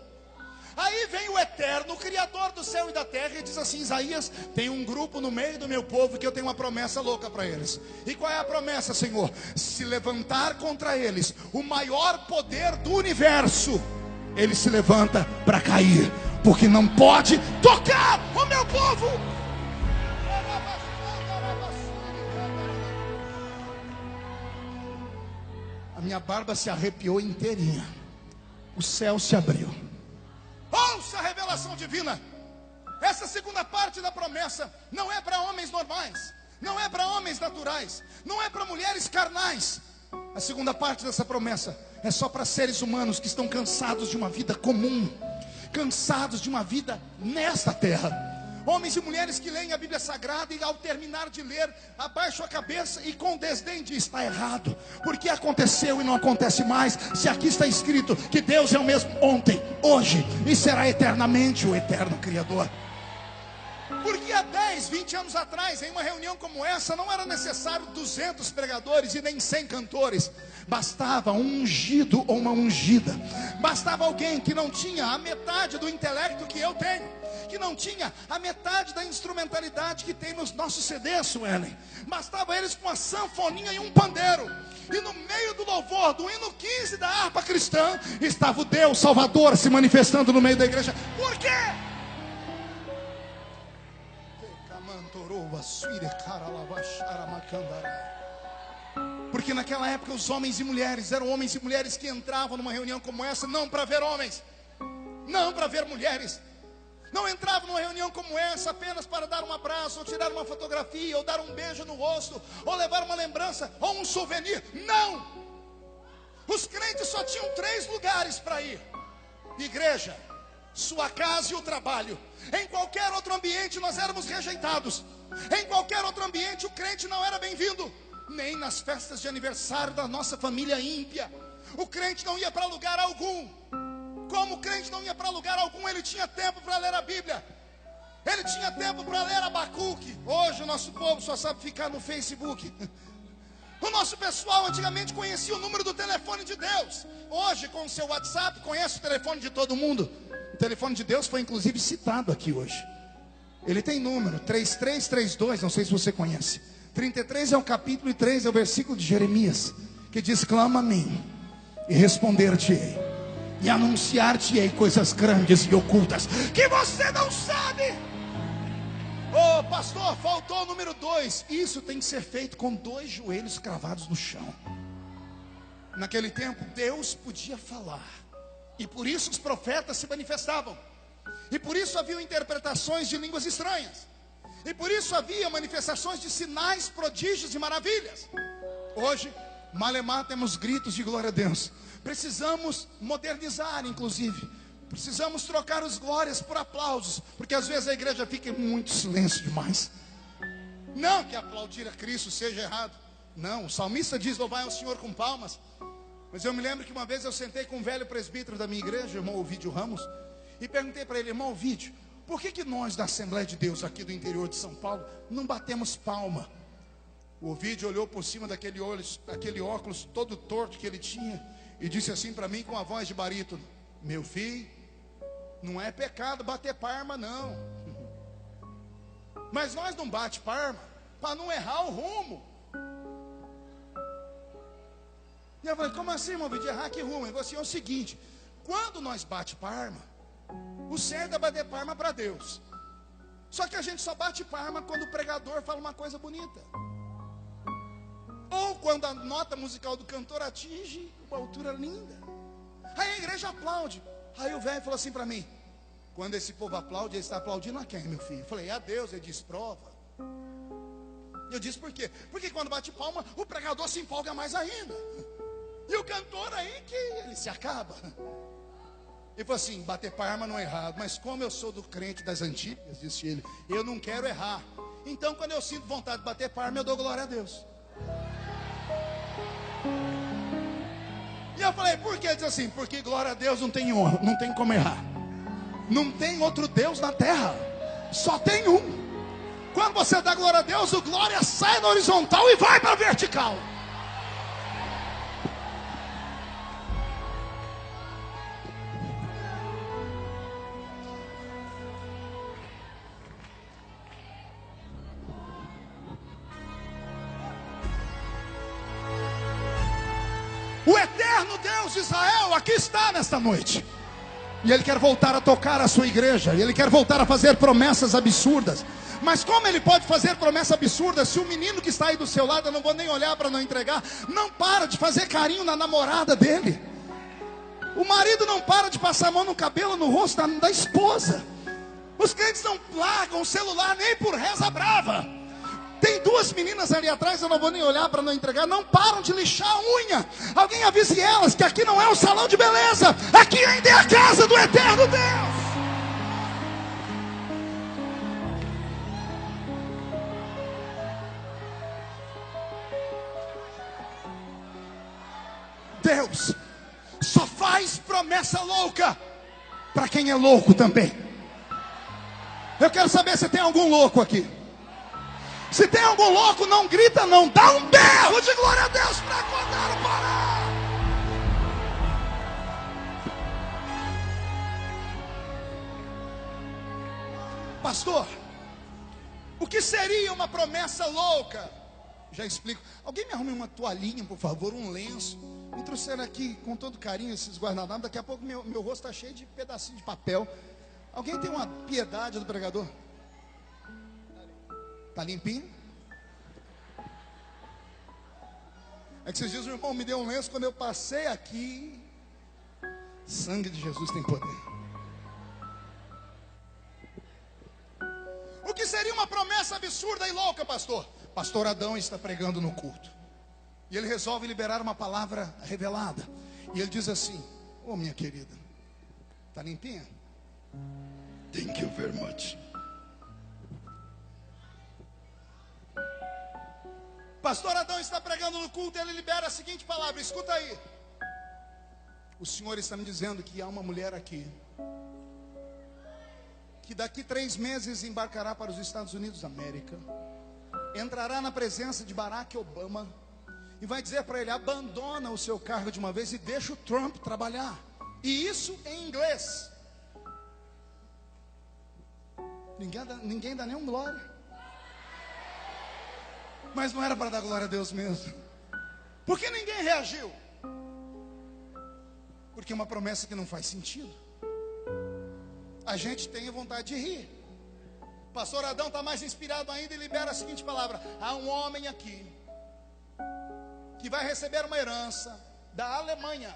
Aí vem o Eterno, o Criador do céu e da terra, e diz assim: Isaías, tem um grupo no meio do meu povo que eu tenho uma promessa louca para eles. E qual é a promessa, Senhor? Se levantar contra eles o maior poder do universo, ele se levanta para cair, porque não pode tocar o meu povo. A minha barba se arrepiou inteirinha. O céu se abriu. Ouça a revelação divina. Essa segunda parte da promessa não é para homens normais, não é para homens naturais, não é para mulheres carnais. A segunda parte dessa promessa é só para seres humanos que estão cansados de uma vida comum, cansados de uma vida nesta terra. Homens e mulheres que leem a Bíblia Sagrada e ao terminar de ler, abaixam a cabeça e com desdém diz: está errado, porque aconteceu e não acontece mais, se aqui está escrito que Deus é o mesmo ontem, hoje e será eternamente o eterno Criador. Porque há 10, Mas 20 anos atrás, em uma reunião como essa, não era necessário 200 pregadores e nem 100 cantores. Bastava um ungido ou uma ungida. Bastava alguém que não tinha a metade do intelecto que eu tenho, que não tinha a metade da instrumentalidade que tem nos nossos CDs, Suelen. Bastava eles com uma sanfoninha e um pandeiro. E no meio do louvor, do hino 15 da harpa cristã, estava o Deus Salvador se manifestando no meio da igreja. Por quê? Porque naquela época os homens e mulheres eram homens e mulheres que entravam numa reunião como essa, não para ver homens, não para ver mulheres. Não entravam numa reunião como essa apenas para dar um abraço, ou tirar uma fotografia, ou dar um beijo no rosto, ou levar uma lembrança, ou um souvenir. Não! Os crentes só tinham 3 lugares para ir: igreja, sua casa e o trabalho. Em qualquer outro ambiente nós éramos rejeitados. Em qualquer outro ambiente o crente não era bem-vindo. Nem nas festas de aniversário da nossa família ímpia. O crente não ia para lugar algum. Como o crente não ia para lugar algum, ele tinha tempo para ler a Bíblia. Ele tinha tempo para ler Abacuque. Hoje o nosso povo só sabe ficar no Facebook. O nosso pessoal antigamente conhecia o número do telefone de Deus. Hoje, com o seu WhatsApp, conhece o telefone de todo mundo. O telefone de Deus foi inclusive citado aqui hoje. Ele tem número 3332, não sei se você conhece. 33 é o capítulo e 3 é o versículo de Jeremias, que diz: clama a mim e responder-te-ei, e anunciar-te-ei coisas grandes e ocultas que você não sabe. Ô pastor, faltou o número 2. Isso tem que ser feito com 2 joelhos cravados no chão. Naquele tempo Deus podia falar, e por isso os profetas se manifestavam, e por isso haviam interpretações de línguas estranhas, e por isso havia manifestações de sinais, prodígios e maravilhas. Hoje, malemar, temos gritos de glória a Deus. Precisamos modernizar, inclusive. Precisamos trocar os glórias por aplausos, porque às vezes a igreja fica em muito silêncio demais. Não que aplaudir a Cristo seja errado. Não, o salmista diz: louvai ao Senhor com palmas. Mas eu me lembro que uma vez eu sentei com um velho presbítero da minha igreja, o irmão Ovídio Ramos, e perguntei para ele: irmão Ovídio, por que nós da Assembleia de Deus aqui do interior de São Paulo não batemos palma? O Ovídio olhou por cima daquele óculos todo torto que ele tinha e disse assim para mim com a voz de barítono: meu filho, não é pecado bater palma não, mas nós não bate palma para não errar o rumo. E eu falei: como assim, irmão Ovídio, errar que rumo? Ele falou assim: é o seguinte, quando nós bate palma, o certo é bater palma para Deus. Só que a gente só bate palma quando o pregador fala uma coisa bonita, ou quando a nota musical do cantor atinge uma altura linda. Aí a igreja aplaude. Aí o velho falou assim para mim: quando esse povo aplaude, ele está aplaudindo a quem, meu filho? Eu falei: a Deus. Ele disse: prova. Eu disse: por quê? Porque quando bate palma, o pregador se empolga mais ainda, e o cantor aí que ele se acaba. Ele falou assim: bater palma não é errado, mas como eu sou do crente das antigas, disse ele, eu não quero errar. Então quando eu sinto vontade de bater palma, eu dou glória a Deus. E eu falei: por quê? Ele disse assim: porque glória a Deus não tem honra, não tem como errar. Não tem outro Deus na terra, só tem um. Quando você dá glória a Deus, o glória sai na horizontal e vai para a vertical. O eterno Deus de Israel aqui está nesta noite. E Ele quer voltar a tocar a sua igreja. E Ele quer voltar a fazer promessas absurdas. Mas como Ele pode fazer promessa absurda se o menino que está aí do seu lado, eu não vou nem olhar para não entregar, não para de fazer carinho na namorada dele. O marido não para de passar a mão no cabelo, no rosto da esposa. Os crentes não largam o celular nem por reza brava. Tem 2 meninas ali atrás, eu não vou nem olhar para não entregar, não param de lixar a unha. Alguém avise elas que aqui não é um salão de beleza, aqui ainda é a casa do eterno Deus. Deus só faz promessa louca para quem é louco também. Eu quero saber se tem algum louco aqui. Se tem algum louco, não grita não, dá um berro de glória a Deus para acordar o Pará. Pastor, o que seria uma promessa louca? Já explico. Alguém me arrume uma toalhinha, por favor, um lenço. Me trouxeram aqui com todo carinho esses guardanapos. Daqui a pouco meu rosto está cheio de pedacinho de papel. Alguém tem uma piedade do pregador? Está limpinho? É que esses dias o irmão me deu um lenço. Quando eu passei aqui, sangue de Jesus tem poder. O que seria uma promessa absurda e louca, pastor? Pastor Adão está pregando no culto. E ele resolve liberar uma palavra revelada. E ele diz assim: ô minha querida, está limpinha? Thank you very much. Pastor Adão está pregando no culto e ele libera a seguinte palavra, escuta aí. O Senhor está me dizendo que há uma mulher aqui, que daqui 3 meses embarcará para os Estados Unidos da América, entrará na presença de Barack Obama e vai dizer para ele: abandona o seu cargo de uma vez e deixa o Trump trabalhar. E isso em inglês. Ninguém dá nenhum glória. Mas não era para dar glória a Deus mesmo. Por que ninguém reagiu? Porque é uma promessa que não faz sentido. A gente tem vontade de rir. Pastor Adão está mais inspirado ainda e libera a seguinte palavra: há um homem aqui que vai receber uma herança da Alemanha,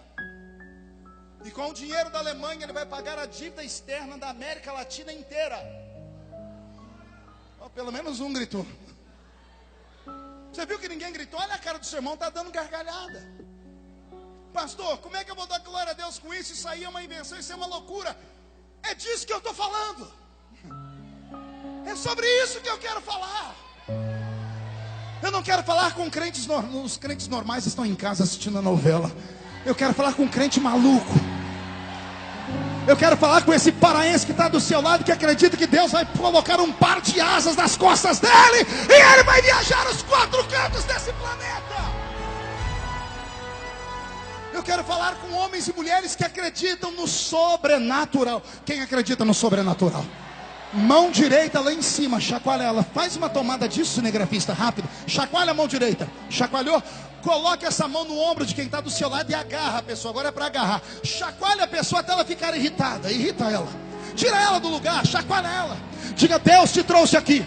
e com o dinheiro da Alemanha ele vai pagar a dívida externa da América Latina inteira. Oh, pelo menos um gritou. Você viu que ninguém gritou? Olha a cara do seu irmão, está dando gargalhada. Pastor, como é que eu vou dar glória a Deus com isso? Isso aí é uma invenção, isso é uma loucura. É disso que eu estou falando. É sobre isso que eu quero falar. Eu não quero falar com crentes normais. Os crentes normais estão em casa assistindo a novela. Eu quero falar com um crente maluco. Eu quero falar com esse paraense que está do seu lado, que acredita que Deus vai colocar um par de asas nas costas dele e ele vai viajar os 4 cantos desse planeta. Eu quero falar com homens e mulheres que acreditam no sobrenatural. Quem acredita no sobrenatural? Mão direita lá em cima, chacoalha ela. Faz uma tomada disso, cinegrafista, rápido. Chacoalha a mão direita. Chacoalhou? Coloque essa mão no ombro de quem está do seu lado e agarra a pessoa. Agora é para agarrar. Chacoalha a pessoa até ela ficar irritada. Irrita ela. Tira ela do lugar, chacoalha ela. Diga: Deus te trouxe aqui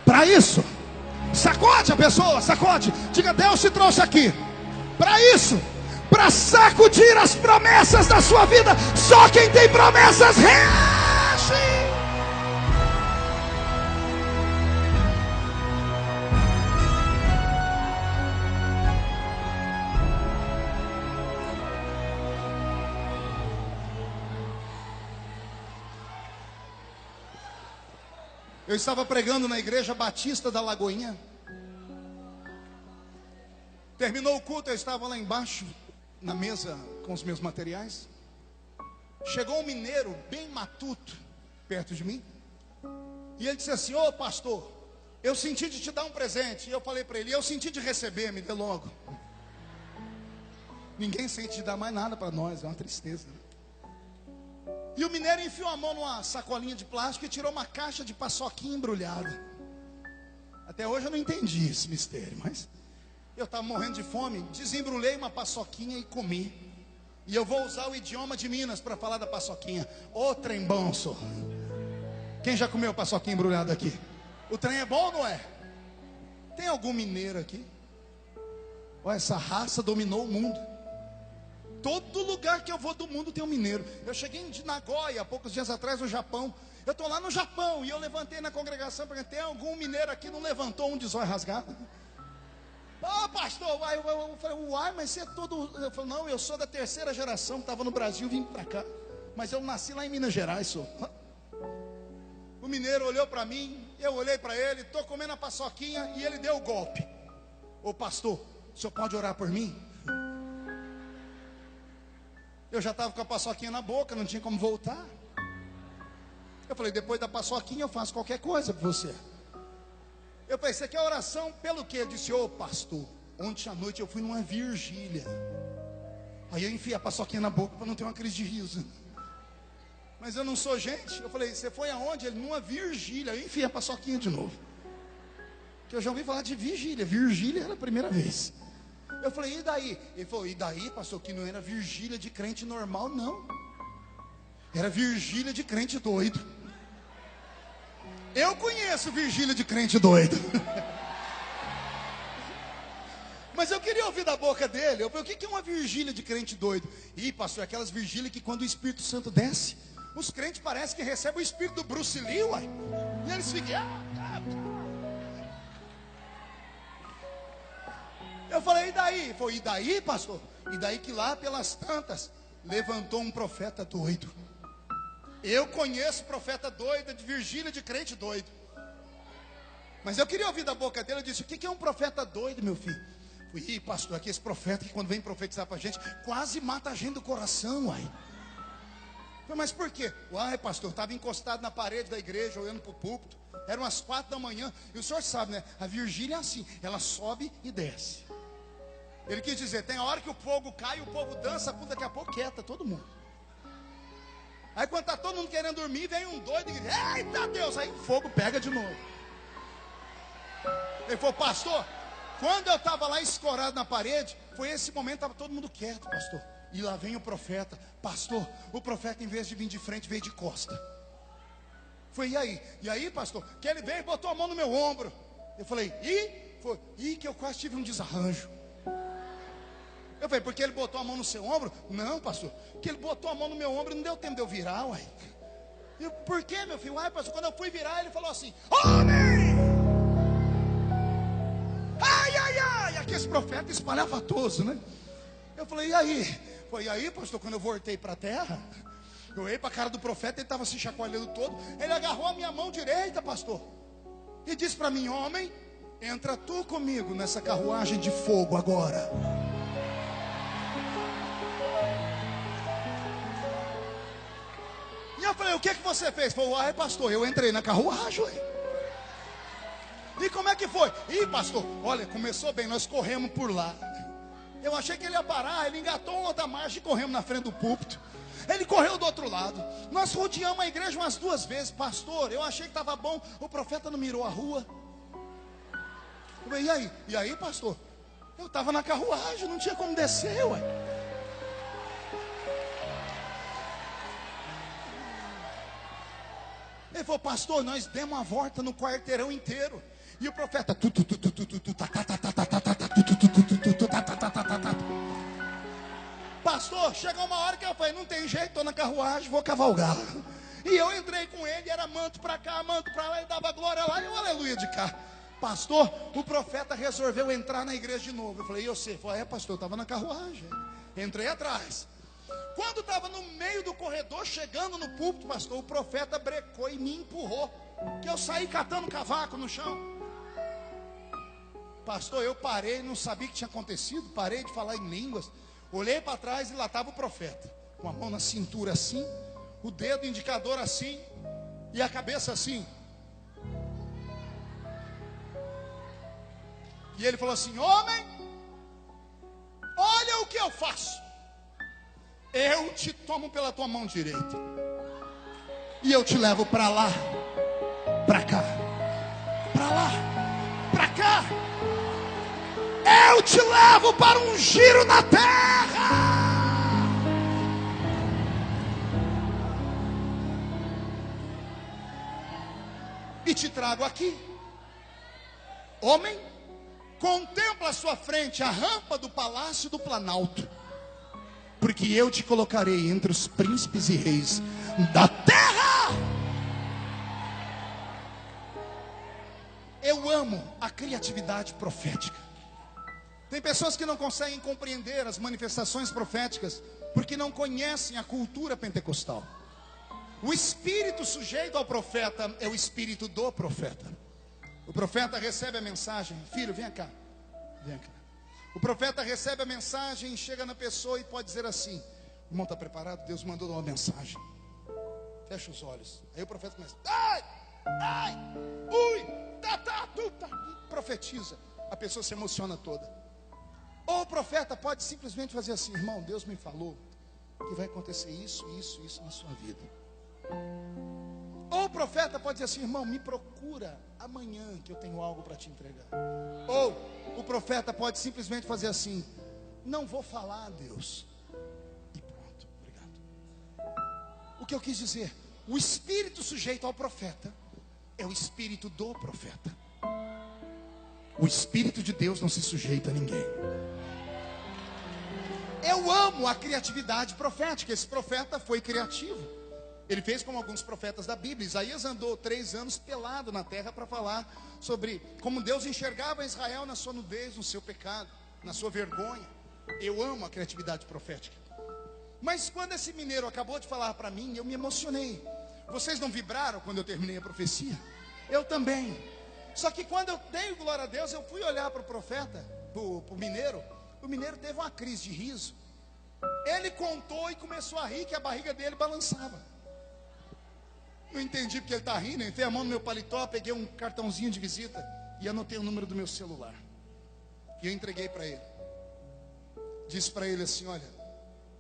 para isso. Sacode a pessoa, sacode. Diga: Deus te trouxe aqui para isso. Para sacudir as promessas da sua vida. Só quem tem promessas reage. Eu estava pregando na igreja Batista da Lagoinha. Terminou o culto, eu estava lá embaixo, na mesa com os meus materiais. Chegou um mineiro bem matuto perto de mim. E ele disse assim: ô pastor, eu senti de te dar um presente. E eu falei para ele: eu senti de receber, me dê logo. Ninguém sente de dar mais nada para nós, é uma tristeza. E o mineiro enfiou a mão numa sacolinha de plástico e tirou uma caixa de paçoquinha embrulhada. Até hoje eu não entendi esse mistério, mas eu estava morrendo de fome, desembrulhei uma paçoquinha e comi. E eu vou usar o idioma de Minas para falar da paçoquinha. Ô trem bom, sou. Quem já comeu paçoquinha embrulhada aqui? O trem é bom ou não é? Tem algum mineiro aqui? Olha, essa raça dominou o mundo. Todo lugar que eu vou do mundo tem um mineiro. Eu cheguei em Nagoya há poucos dias atrás, no Japão. Eu estou lá no Japão e eu levantei na congregação e perguntei: tem algum mineiro aqui? Não levantou um de zóio rasgado? Ah, pastor, eu falei: uai, mas você é todo... Eu falei: não, eu sou da 3ª geração, estava no Brasil, vim para cá. Mas eu nasci lá em Minas Gerais, sou. O mineiro olhou para mim, eu olhei para ele, estou comendo a paçoquinha e ele deu o golpe. Ô pastor, o senhor pode orar por mim? Eu já estava com a paçoquinha na boca, não tinha como voltar. Eu falei: depois da paçoquinha eu faço qualquer coisa para você. Eu falei, você quer oração pelo quê? Ele disse, ô pastor, ontem à noite eu fui numa vigília. Aí eu enfiei a paçoquinha na boca para não ter uma crise de riso. Mas eu não sou gente. Eu falei, você foi aonde? Ele, numa vigília. Eu enfiei a paçoquinha de novo. Que eu já ouvi falar de vigília. Vigília era a primeira vez. Eu falei, e daí? Ele falou, e daí, pastor, que não era vigília de crente normal, não. Era vigília de crente doido. Eu conheço vigília de crente doido. Mas eu queria ouvir da boca dele. Eu falei, o que é uma vigília de crente doido? Ih, pastor, aquelas vigílias que quando o Espírito Santo desce, os crentes parecem que recebem o espírito do Bruce Lee, uai. E eles ficam... Eu falei, e daí? Ele falou, e daí, pastor? E daí que lá pelas tantas, levantou um profeta doido. Eu conheço profeta doido, de vigília de crente doido. Mas eu queria ouvir da boca dele. Eu disse, o que é um profeta doido, meu filho? Eu falei, ih, pastor, aqui esse profeta que quando vem profetizar pra gente, quase mata a gente do coração, uai. Eu falei, mas por quê? Uai, pastor, estava encostado na parede da igreja, olhando pro púlpito. Eram umas 4 da manhã. E o senhor sabe, né? A vigília é assim, ela sobe e desce. Ele quis dizer, tem a hora que o fogo cai, o povo dança, daqui a pouco quieta todo mundo. Aí quando está todo mundo querendo dormir, vem um doido e diz, eita Deus, aí o fogo pega de novo. Ele falou, pastor, quando eu estava lá escorado na parede, foi esse momento, estava todo mundo quieto, pastor. E lá vem o profeta, pastor, o profeta em vez de vir de frente, veio de costa. Foi, e aí? E aí, pastor, que ele veio e botou a mão no meu ombro. Eu falei, que eu quase tive um desarranjo. Eu falei, porque ele botou a mão no seu ombro? Não, pastor, que ele botou a mão no meu ombro e não deu tempo de eu virar, uai. Eu, por quê, meu filho? Uai, pastor, quando eu fui virar, ele falou assim, homem! Ai, ai, ai! Aqui esse profeta espalhafatoso, né? Eu falei, e aí? Foi, e aí, pastor, quando eu voltei para a terra, eu olhei para a cara do profeta, ele estava se chacoalhando todo, ele agarrou a minha mão direita, pastor, e disse para mim, homem, entra tu comigo nessa carruagem de fogo agora. E eu falei, o que você fez? Falei, uai, pastor, eu entrei na carruagem. E como é que foi? Ih, pastor, olha, começou bem, nós corremos por lá. Eu achei que ele ia parar, ele engatou uma outra marcha e corremos na frente do púlpito. Ele correu do outro lado. Nós rodeamos a igreja umas 2 vezes. Pastor, eu achei que estava bom, o profeta não mirou a rua. Eu falei, e aí, pastor? Eu estava na carruagem, não tinha como descer, ué. Ele falou, pastor, nós demos uma volta no quarteirão inteiro. E o profeta pastor, chegou uma hora que eu falei, não tem jeito, estou na carruagem, vou cavalgar. E eu entrei com ele, era manto para cá, manto para lá, ele dava glória lá e o aleluia de cá. Pastor, o profeta resolveu entrar na igreja de novo. Eu falei, e você? Ele falou, pastor, eu estava na carruagem. Entrei atrás. Quando estava no meio do corredor, chegando no púlpito, pastor, o profeta brecou e me empurrou. Que eu saí catando cavaco no chão. Pastor, eu parei, não sabia o que tinha acontecido. Parei de falar em línguas. Olhei para trás e lá estava o profeta. Com a mão na cintura assim, o dedo indicador assim, e a cabeça assim. E ele falou assim, homem, olha o que eu faço. Eu te tomo pela tua mão direita e eu te levo para lá, para cá, para lá, para cá. Eu te levo para um giro na terra e te trago aqui. Homem, contempla à sua frente a rampa do palácio do Planalto, porque eu te colocarei entre os príncipes e reis da terra. Eu amo a criatividade profética. Tem pessoas que não conseguem compreender as manifestações proféticas porque não conhecem a cultura pentecostal. O espírito sujeito ao profeta é o espírito do profeta. O profeta recebe a mensagem, filho, vem cá, vem cá. O profeta recebe a mensagem, chega na pessoa e pode dizer assim, o irmão está preparado? Deus mandou dar uma mensagem. Fecha os olhos. Aí o profeta começa, ai, ui, e profetiza. A pessoa se emociona toda. Ou o profeta pode simplesmente fazer assim: irmão, Deus me falou que vai acontecer isso, isso, isso na sua vida. Ou o profeta pode dizer assim: irmão, me procura amanhã que eu tenho algo para te entregar. Ou o profeta pode simplesmente fazer assim: não vou falar, Deus. E pronto, obrigado. O que eu quis dizer? O espírito sujeito ao profeta é o espírito do profeta. O espírito de Deus não se sujeita a ninguém. Eu amo a criatividade profética. Esse profeta foi criativo. Ele fez como alguns profetas da Bíblia. Isaías andou 3 anos pelado na terra para falar sobre como Deus enxergava Israel na sua nudez, no seu pecado, na sua vergonha. Eu amo a criatividade profética. Mas quando esse mineiro acabou de falar para mim, eu me emocionei. Vocês não vibraram quando eu terminei a profecia? Eu também. Só que quando eu dei glória a Deus, eu fui olhar para o profeta, para o mineiro. O mineiro teve uma crise de riso. Ele contou e começou a rir, que a barriga dele balançava. Não entendi porque ele está rindo. Eu enfiei a mão no meu paletó, peguei um cartãozinho de visita e anotei o número do meu celular. E eu entreguei para ele. Disse para ele assim: olha,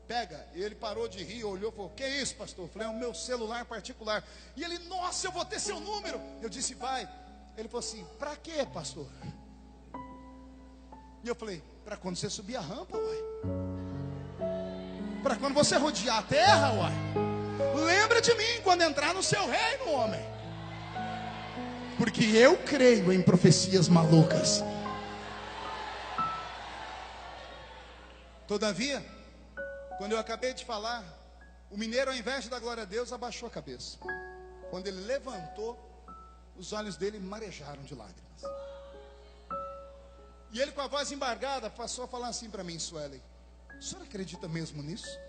pega. E ele parou de rir, olhou e falou: que é isso, pastor? Eu falei: é o meu celular particular. E ele: nossa, eu vou ter seu número. Eu disse: vai. Ele falou assim: para quê, pastor? E eu falei: para quando você subir a rampa, uai. Para quando você rodear a terra, uai. Lembra de mim quando entrar no seu reino, homem. Porque eu creio em profecias malucas. Todavia, quando eu acabei de falar, o mineiro, ao invés de dar glória a Deus, abaixou a cabeça. Quando ele levantou, os olhos dele marejaram de lágrimas. E ele, com a voz embargada, passou a falar assim para mim: Suelen, o senhor acredita mesmo nisso?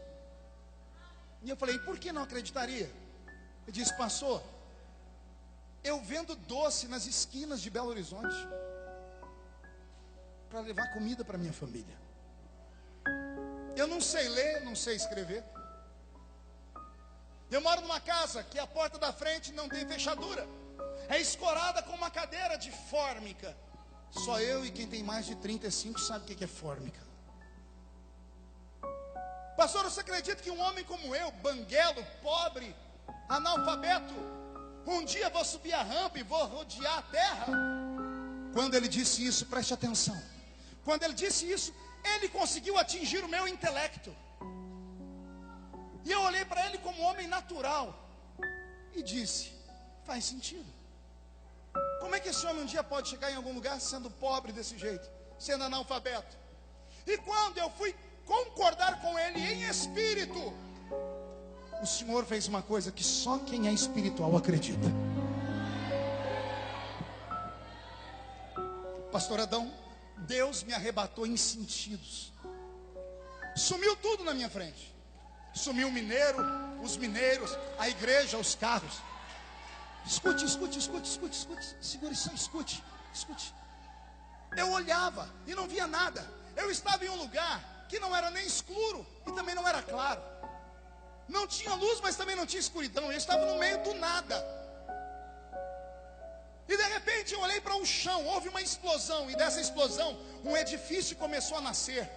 E eu falei: por que não acreditaria? Ele disse: pastor, eu vendo doce nas esquinas de Belo Horizonte para levar comida para minha família. Eu não sei ler, não sei escrever. Eu moro numa casa que a porta da frente não tem fechadura, é escorada com uma cadeira de fórmica. Só eu e quem tem mais de 35 sabe o que é fórmica. Pastor, você acredita que um homem como eu, banguelo, pobre, analfabeto, um dia vou subir a rampa e vou rodear a terra? Quando ele disse isso, preste atenção. Quando ele disse isso, ele conseguiu atingir o meu intelecto. E eu olhei para ele como um homem natural e disse: faz sentido. Como é que esse homem um dia pode chegar em algum lugar sendo pobre desse jeito, sendo analfabeto? E quando eu fui concordar com ele em espírito, o Senhor fez uma coisa que só quem é espiritual acredita. Pastor Adão, Deus me arrebatou em sentidos. Sumiu tudo na minha frente. Sumiu o mineiro, os mineiros, a igreja, os carros. Escute, escute, escute, escute, escute. Segure só, escute, escute. Eu olhava e não via nada. Eu estava em um lugar que não era nem escuro e também não era claro. Não tinha luz, mas também não tinha escuridão. Eu estava no meio do nada. E de repente eu olhei para o chão, houve uma explosão. E dessa explosão, um edifício começou a nascer.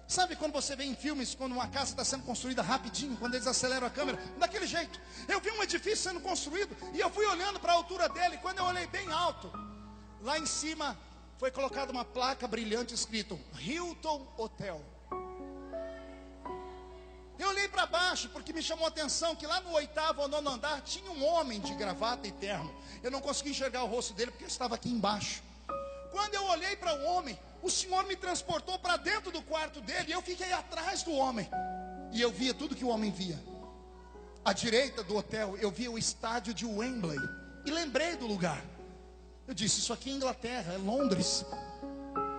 Sabe quando você vê em filmes, quando uma casa está sendo construída rapidinho, quando eles aceleram a câmera? Daquele jeito. Eu vi um edifício sendo construído e eu fui olhando para a altura dele. Quando eu olhei bem alto, lá em cima foi colocada uma placa brilhante escrito Hilton Hotel. Eu olhei para baixo porque me chamou a atenção que lá no 8º ou 9º andar tinha um homem de gravata e terno. Eu não consegui enxergar o rosto dele porque eu estava aqui embaixo. Quando eu olhei para o homem, o Senhor me transportou para dentro do quarto dele e eu fiquei atrás do homem. E eu via tudo que o homem via. À direita do hotel eu via o estádio de Wembley. E lembrei do lugar. Eu disse: isso aqui é Inglaterra, é Londres.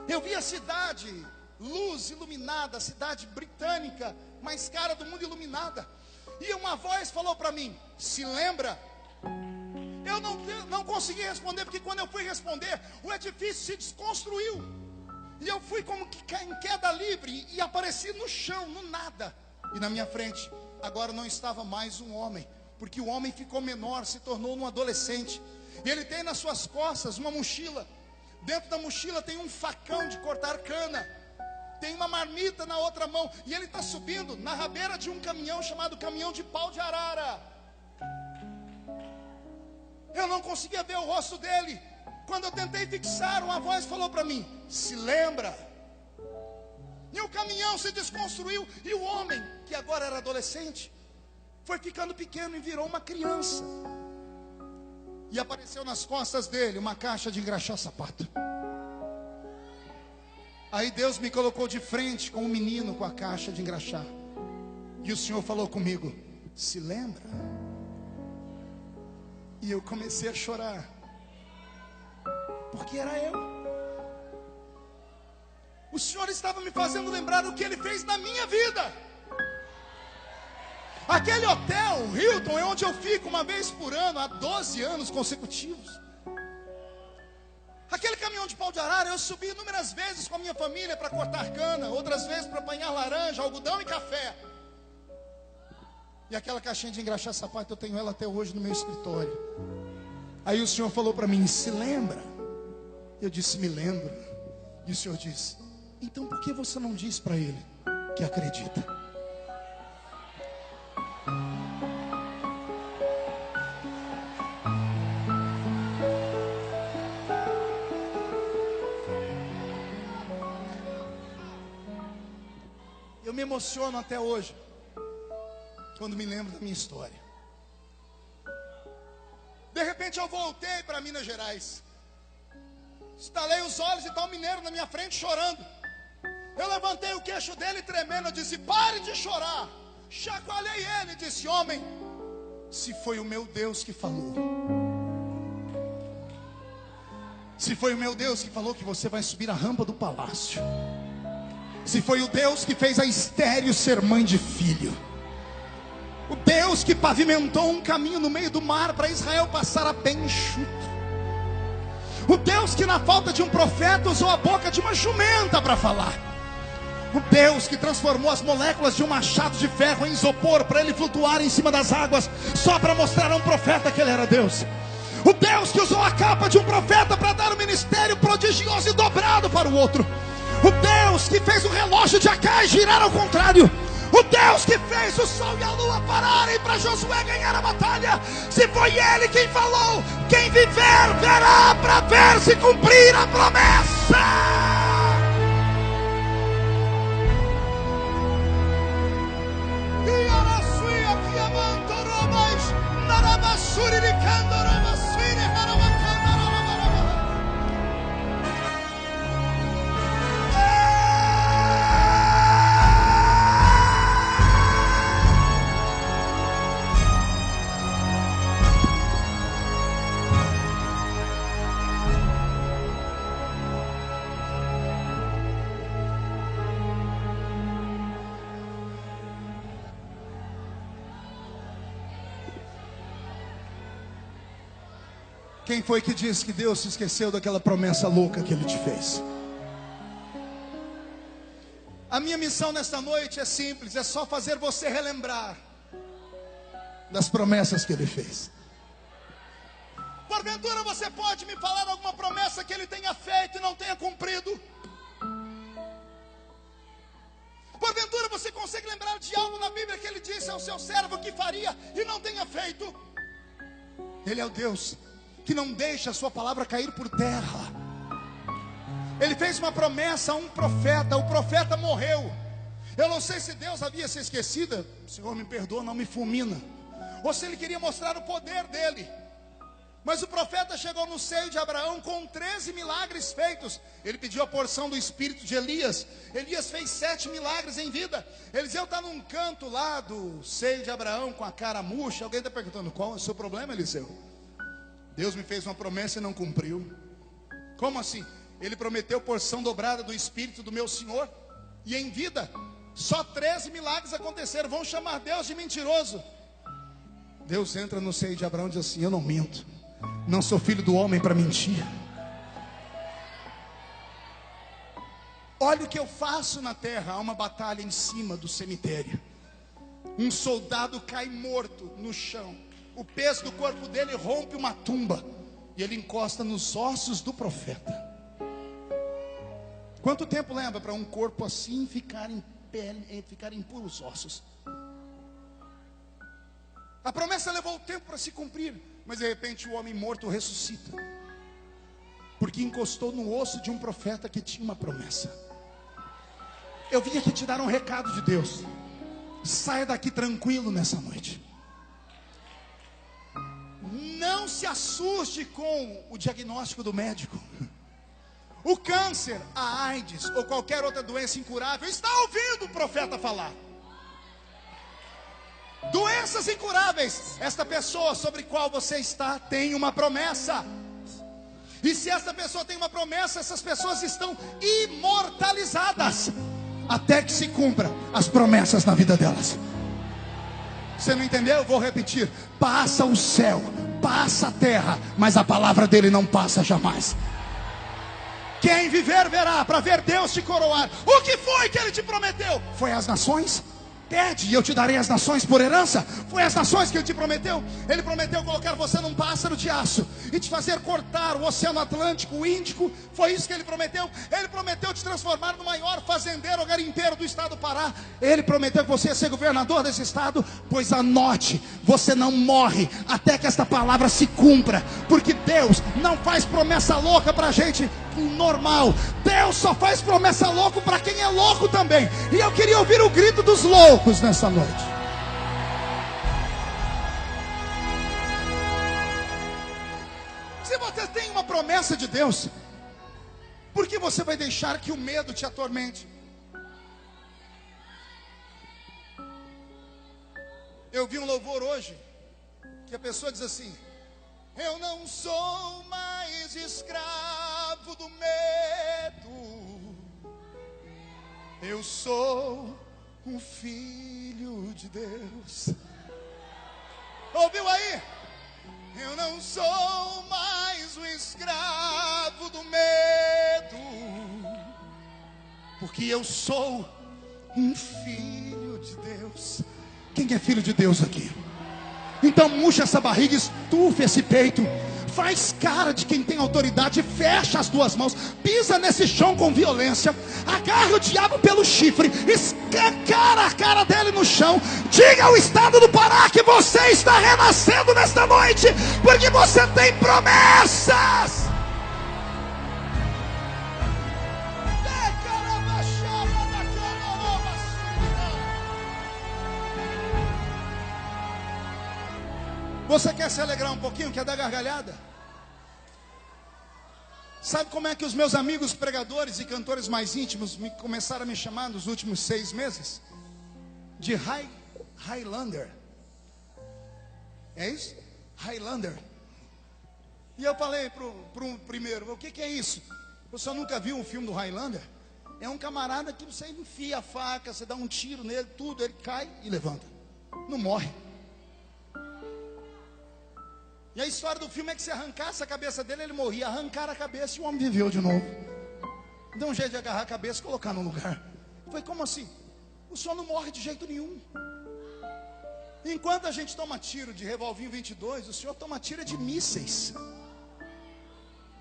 Eu vi a cidade, luz iluminada, a cidade britânica mais cara do mundo iluminada. E uma voz falou para mim: se lembra? Eu não consegui responder, porque quando eu fui responder, o edifício se desconstruiu. E eu fui como que em queda livre e apareci no chão, no nada. E na minha frente, agora não estava mais um homem, porque o homem ficou menor, se tornou um adolescente. E ele tem nas suas costas uma mochila. Dentro da mochila tem um facão de cortar cana. Tem uma marmita na outra mão. E ele está subindo na rabeira de um caminhão chamado caminhão de pau de arara. Eu não conseguia ver o rosto dele. Quando eu tentei fixar, uma voz falou para mim: se lembra? E o caminhão se desconstruiu. E o homem, que agora era adolescente, foi ficando pequeno e virou uma criança. E apareceu nas costas dele uma caixa de engraxar sapato. Aí Deus me colocou de frente com um menino com a caixa de engraxar. E o Senhor falou comigo: se lembra? E eu comecei a chorar. Porque era eu. O Senhor estava me fazendo lembrar o que Ele fez na minha vida. Aquele hotel, Hilton, é onde eu fico uma vez por ano, há 12 anos consecutivos. Aquele caminhão de pau de arara, eu subi inúmeras vezes com a minha família para cortar cana, outras vezes para apanhar laranja, algodão e café. E aquela caixinha de engraxar sapato, eu tenho ela até hoje no meu escritório. Aí o Senhor falou para mim: se lembra? Eu disse: me lembro. E o Senhor disse: então por que você não diz para ele que acredita? Eu me emociono até hoje quando me lembro da minha história. De repente eu voltei para Minas Gerais. Estalei os olhos e está um mineiro na minha frente chorando. Eu levantei o queixo dele tremendo. Eu disse: pare de chorar. Chacoalhei ele e disse: homem, se foi o meu Deus que falou, se foi o meu Deus que falou que você vai subir a rampa do palácio, se foi o Deus que fez a estéril ser mãe de filho, o Deus que pavimentou um caminho no meio do mar para Israel passar a pé enxuto, o Deus que na falta de um profeta usou a boca de uma jumenta para falar, o Deus que transformou as moléculas de um machado de ferro em isopor para ele flutuar em cima das águas, só para mostrar a um profeta que ele era Deus, o Deus que usou a capa de um profeta para dar um ministério prodigioso e dobrado para o outro, o Deus que fez o relógio de Acai girar ao contrário, o Deus que fez o sol e a lua pararem para Josué ganhar a batalha. Se foi Ele quem falou, quem viver verá para ver se cumprir a promessa. Quem foi que disse que Deus se esqueceu daquela promessa louca que Ele te fez? A minha missão nesta noite é simples, é só fazer você relembrar das promessas que Ele fez. Porventura você pode me falar alguma promessa que Ele tenha feito e não tenha cumprido? Porventura você consegue lembrar de algo na Bíblia que Ele disse ao seu servo que faria e não tenha feito? Ele é o Deus que não deixa a sua palavra cair por terra. Ele fez uma promessa a um profeta, o profeta morreu. Eu não sei se Deus havia se esquecido, Senhor me perdoa, não me fulmina, ou se Ele queria mostrar o poder dele. Mas o profeta chegou no seio de Abraão com 13 milagres feitos. Ele pediu a porção do espírito de Elias. Elias fez 7 milagres em vida. Eliseu está num canto lá do seio de Abraão com a cara murcha. Alguém está perguntando: qual é o seu problema, Eliseu? Deus me fez uma promessa e não cumpriu. Como assim? Ele prometeu porção dobrada do Espírito do meu Senhor, e em vida só 13 milagres aconteceram. Vão chamar Deus de mentiroso. Deus entra no seio de Abraão e diz assim: eu não minto, não sou filho do homem para mentir. Olha o que eu faço na terra. Há uma batalha em cima do cemitério. Um soldado cai morto no chão. O peso do corpo dele rompe uma tumba. e ele encosta nos ossos do profeta. Quanto tempo leva para um corpo assim ficar em pele, ficar em puros ossos? A promessa levou tempo para se cumprir, mas de repente o homem morto ressuscita, porque encostou no osso de um profeta que tinha uma promessa. Eu vim aqui te dar um recado de Deus. Saia daqui tranquilo nessa noite. Não se assuste com o diagnóstico do médico. O câncer, a AIDS ou qualquer outra doença incurável está ouvindo o profeta falar. Doenças incuráveis. Esta pessoa sobre qual você está tem uma promessa. E se esta pessoa tem uma promessa, essas pessoas estão imortalizadas até que se cumpra as promessas na vida delas. Você não entendeu? Eu vou repetir. Passa o céu, passa a terra, mas a palavra dele não passa jamais. Quem viver verá, para ver Deus te coroar. O que foi que ele te prometeu? Foi as nações? Pede e eu te darei as nações por herança. Foi as nações que ele te prometeu. Ele prometeu colocar você num pássaro de aço e te fazer cortar o Oceano Atlântico, o Índico. Foi isso que ele prometeu. Ele prometeu te transformar no maior fazendeiro ou garimpeiro do estado do Pará. Ele prometeu que você ia ser governador desse estado. Pois anote, você não morre até que esta palavra se cumpra, porque Deus não faz promessa louca pra gente normal. Deus só faz promessa louca para quem é louco também. E eu queria ouvir o grito dos loucos nessa noite. Se você tem uma promessa de Deus, por que você vai deixar que o medo te atormente? Eu vi um louvor hoje que a pessoa diz assim: eu não sou mais escravo do medo, eu sou um filho de Deus. Ouviu aí? Eu não sou mais um escravo do medo, porque eu sou um filho de Deus. Quem é filho de Deus aqui? Então murcha essa barriga, estufa esse peito, faz cara de quem tem autoridade, fecha as duas mãos, pisa nesse chão com violência, agarra o diabo pelo chifre, escancara a cara dele no chão, diga ao estado do Pará que você está renascendo nesta noite, porque você tem promessas. Você quer se alegrar um pouquinho? Quer dar gargalhada? Sabe como é que os meus amigos pregadores e cantores mais íntimos começaram a me chamar nos últimos 6 meses? De Highlander. É isso? Highlander. E eu falei pro primeiro: o que é isso? Você nunca viu um filme do Highlander? É um camarada que você enfia a faca, você dá um tiro nele, tudo, ele cai e levanta. Não morre. E a história do filme é que se arrancasse a cabeça dele, ele morria. Arrancaram a cabeça e o homem viveu de novo. Deu um jeito de agarrar a cabeça e colocar no lugar. Foi como assim? O senhor não morre de jeito nenhum. Enquanto a gente toma tiro de revolvinho 22, o senhor toma tiro de mísseis.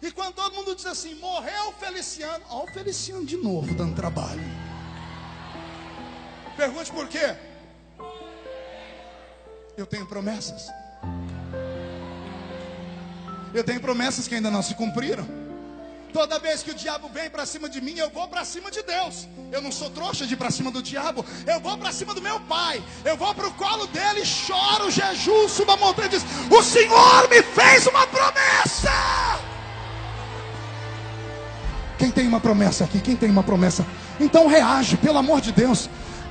E quando todo mundo diz assim: morreu o Feliciano. Ó, o Feliciano de novo dando trabalho. Pergunte por quê? Eu tenho promessas. Eu tenho promessas que ainda não se cumpriram. Toda vez que o diabo vem para cima de mim, eu vou para cima de Deus. Eu não sou trouxa de ir para cima do diabo. Eu vou para cima do meu pai. Eu vou para o colo dele, choro, jejum, subo a montanha e diz: o Senhor me fez uma promessa. Quem tem uma promessa aqui? Quem tem uma promessa? Então reage, pelo amor de Deus.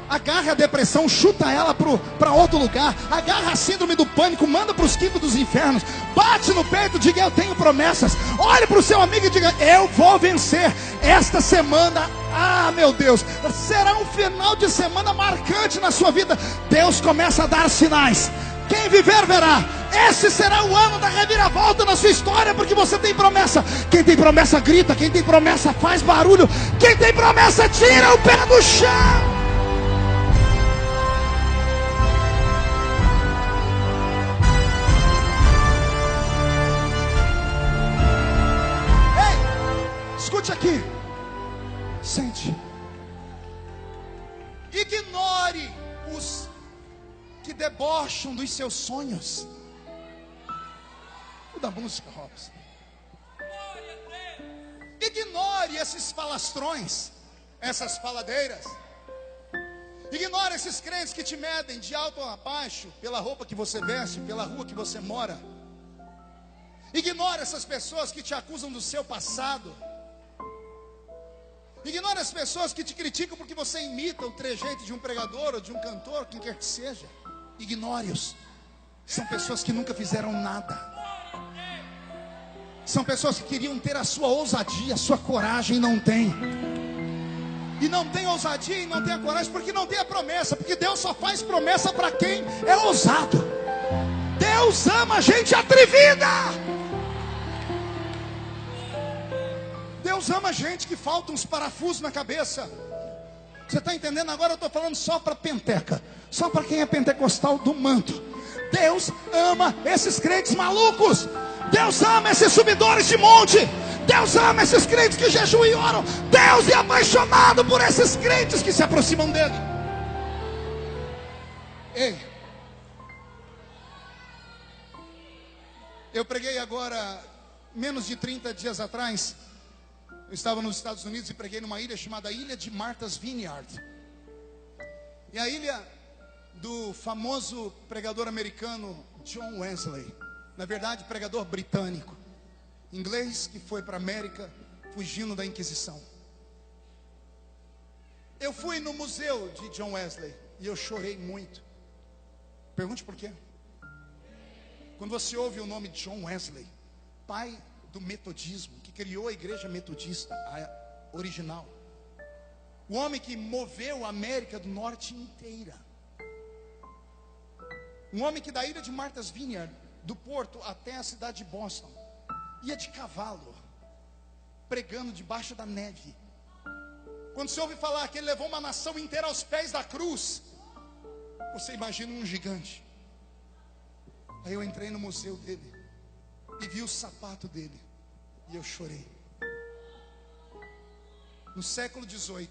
Agarra a depressão, chuta ela para outro lugar. Agarra a síndrome do pânico, manda para os quintos dos infernos. Bate no peito, diga: eu tenho promessas. Olhe para o seu amigo e diga: eu vou vencer. Esta semana, meu Deus, será um final de semana marcante na sua vida. Deus começa a dar sinais. Quem viver verá. Esse será o ano da reviravolta na sua história, porque você tem promessa. Quem tem promessa grita, quem tem promessa faz barulho. Quem tem promessa tira o pé do chão. debocham dos seus sonhos. Muda a música, Robson. Ignore esses falastrões, essas faladeiras. Ignore esses crentes que te medem de alto a baixo pela roupa que você veste, pela rua que você mora. Ignore essas pessoas que te acusam do seu passado. Ignore as pessoas que te criticam porque você imita o trejeito de um pregador ou de um cantor, quem quer que seja. Ignore-os. São pessoas que nunca fizeram nada. São pessoas que queriam ter a sua ousadia, a sua coragem, e não tem. E não tem ousadia e não tem a coragem porque não tem a promessa. Porque Deus só faz promessa para quem é ousado. Deus ama gente atrevida. Deus ama gente que falta uns parafusos na cabeça. Você está entendendo? Agora eu estou falando só para penteca. Só para quem é pentecostal do manto. Deus ama esses crentes malucos. Deus ama esses subidores de monte. Deus ama esses crentes que jejuam e oram. Deus é apaixonado por esses crentes que se aproximam dele. Ei, eu preguei agora, menos de 30 dias atrás. Eu estava nos Estados Unidos e preguei numa ilha chamada Ilha de Martha's Vineyard. E a ilha do famoso pregador americano John Wesley. Na verdade, pregador britânico, inglês, que foi para a América fugindo da Inquisição. Eu fui no museu de John Wesley e eu chorei muito. Pergunte por quê? Quando você ouve o nome de John Wesley, pai do metodismo, que criou a igreja metodista, a original, o homem que moveu a América do Norte inteira, um homem que da ilha de Martha's Vineyard, do porto até a cidade de Boston, ia de cavalo, pregando debaixo da neve. Quando você ouve falar que ele levou uma nação inteira aos pés da cruz, você imagina um gigante. Aí eu entrei no museu dele e vi o sapato dele e eu chorei. No século XVIII,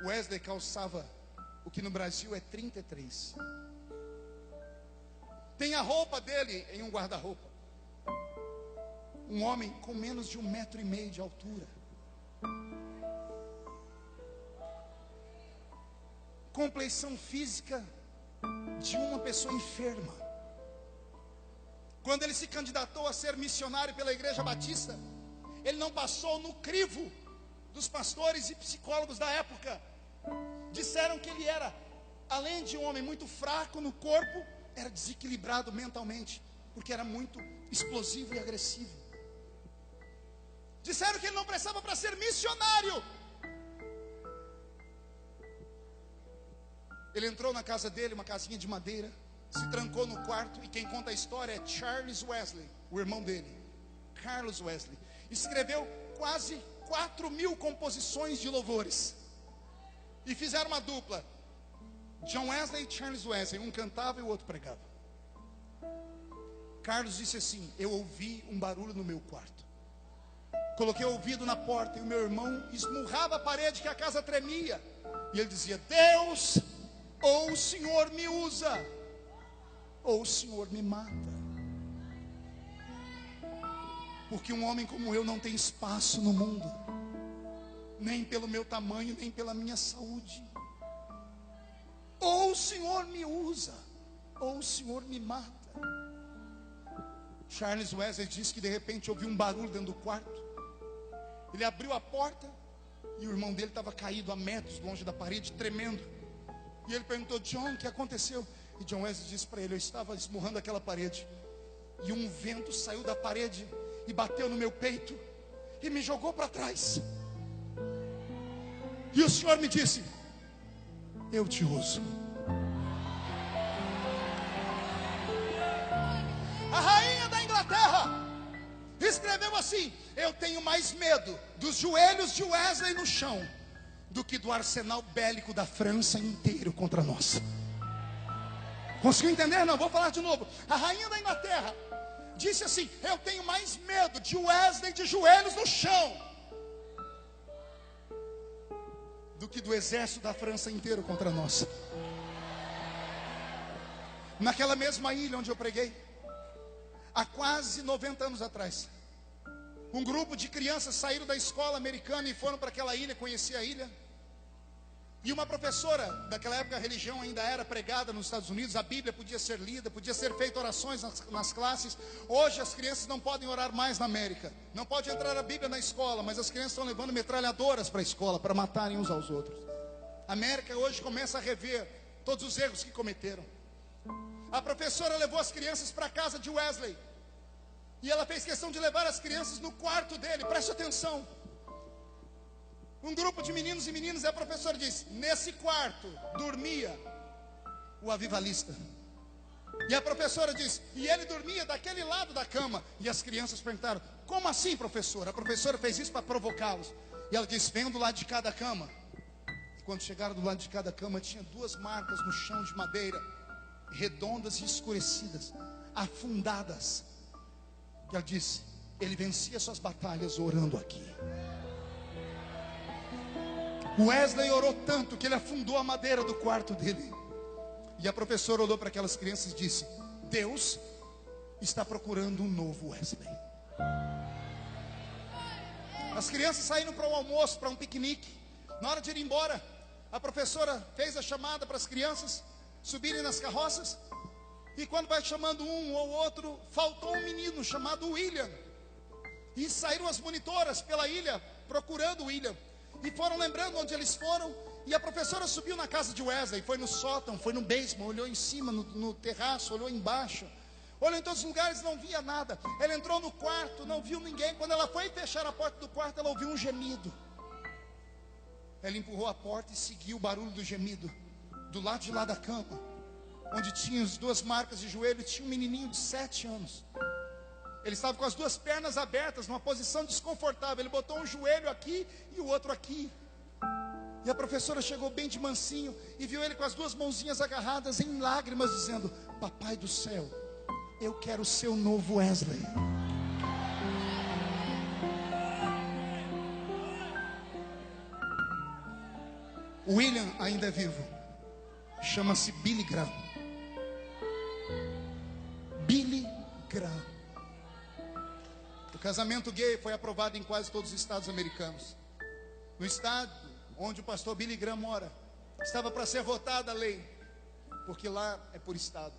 Wesley calçava o que no Brasil é 33. Tem a roupa dele em um guarda-roupa. Um homem com menos de 1,5 metro de altura. Compleição física de uma pessoa enferma. Quando ele se candidatou a ser missionário pela Igreja Batista, ele não passou no crivo dos pastores e psicólogos da época. Disseram que ele era, além de um homem muito fraco no corpo, era desequilibrado mentalmente, porque era muito explosivo e agressivo. Disseram que ele não prestava para ser missionário. Ele entrou na casa dele, uma casinha de madeira, se trancou no quarto, e quem conta a história é Charles Wesley, o irmão dele, Carlos Wesley. Escreveu quase 4.000 composições de louvores, e fizeram uma dupla, John Wesley e Charles Wesley, um cantava e o outro pregava. Carlos disse assim: eu ouvi um barulho no meu quarto, coloquei o ouvido na porta e o meu irmão esmurrava a parede que a casa tremia, e ele dizia: Deus, ou o Senhor me usa, ou o Senhor me mata, porque um homem como eu não tem espaço no mundo, nem pelo meu tamanho, nem pela minha saúde. Ou o Senhor me usa, ou o Senhor me mata. Charles Wesley disse que de repente ouviu um barulho dentro do quarto. Ele abriu a porta e o irmão dele estava caído a metros longe da parede, tremendo. E ele perguntou: John, o que aconteceu? E John Wesley disse para ele: eu estava esmurrando aquela parede, e um vento saiu da parede e bateu no meu peito e me jogou para trás. E o Senhor me disse: eu te uso. A rainha da Inglaterra escreveu assim: eu tenho mais medo dos joelhos de Wesley no chão do que do arsenal bélico da França inteiro contra nós. Conseguiu entender? Não, vou falar de novo. A rainha da Inglaterra disse assim: eu tenho mais medo de Wesley de joelhos no chão do que do exército da França inteiro contra nós. naquela mesma ilha onde eu preguei, há quase 90 anos atrás, um grupo de crianças saíram da escola americana e foram para aquela ilha, conhecer a ilha. E uma professora, daquela época a religião ainda era pregada nos Estados Unidos, a Bíblia podia ser lida, podia ser feita orações nas classes. Hoje as crianças não podem orar mais na América, não pode entrar a Bíblia na escola, mas as crianças estão levando metralhadoras para a escola, para matarem uns aos outros. A América hoje começa a rever todos os erros que cometeram. A professora levou as crianças para a casa de Wesley, e ela fez questão de levar as crianças no quarto dele, preste atenção. Um grupo de meninos e meninas, e a professora disse: nesse quarto dormia o avivalista. E a professora disse: e ele dormia daquele lado da cama. E as crianças perguntaram: como assim, professora? A professora fez isso para provocá-los. E ela disse: venham do lado de cada cama. E quando chegaram do lado de cada cama, tinha 2 marcas no chão de madeira, redondas e escurecidas, afundadas. E ela disse: ele vencia suas batalhas orando aqui. Wesley orou tanto que ele afundou a madeira do quarto dele. E a professora olhou para aquelas crianças e disse: Deus está procurando um novo Wesley. As crianças saíram para o almoço, para um piquenique. Na hora de ir embora, a professora fez a chamada para as crianças subirem nas carroças. E quando vai chamando um ou outro, faltou um menino chamado William. E saíram as monitoras pela ilha procurando o William. E foram lembrando onde eles foram. E a professora subiu na casa de Wesley, foi no sótão, foi no basement, olhou em cima, no terraço, olhou embaixo, olhou em todos os lugares, não via nada. Ela entrou no quarto, não viu ninguém. Quando ela foi fechar a porta do quarto, ela ouviu um gemido. Ela empurrou a porta e seguiu o barulho do gemido. Do lado de lá da cama, onde tinha as 2 marcas de joelho, tinha um menininho de 7 anos. Ele estava com as 2 pernas abertas, numa posição desconfortável. Ele botou um joelho aqui e o outro aqui. E a professora chegou bem de mansinho e viu ele com as 2 mãozinhas agarradas em lágrimas, dizendo: papai do céu, eu quero ser o novo Wesley. O William ainda é vivo. Chama-se Billy Graham. Billy Graham. O casamento gay foi aprovado em quase todos os estados americanos. No estado onde o pastor Billy Graham mora, estava para ser votada a lei, porque lá é por estado.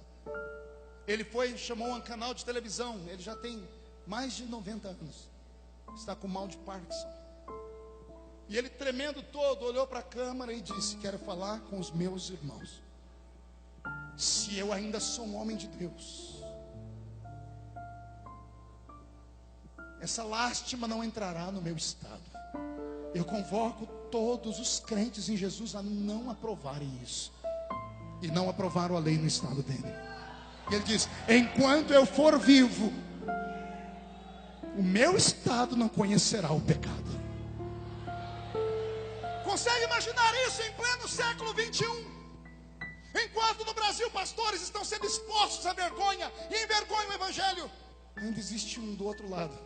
Ele chamou um canal de televisão. Ele já tem mais de 90 anos, está com mal de Parkinson. E ele, tremendo todo, olhou para a câmera e disse: quero falar com os meus irmãos. Se eu ainda sou um homem de Deus, essa lástima não entrará no meu estado. Eu convoco todos os crentes em Jesus a não aprovarem isso. E não aprovaram a lei no estado dele. E ele diz: enquanto eu for vivo, o meu estado não conhecerá o pecado. Consegue imaginar isso em pleno século 21? Enquanto no Brasil pastores estão sendo expostos à vergonha e envergonham o evangelho, ainda existe um do outro lado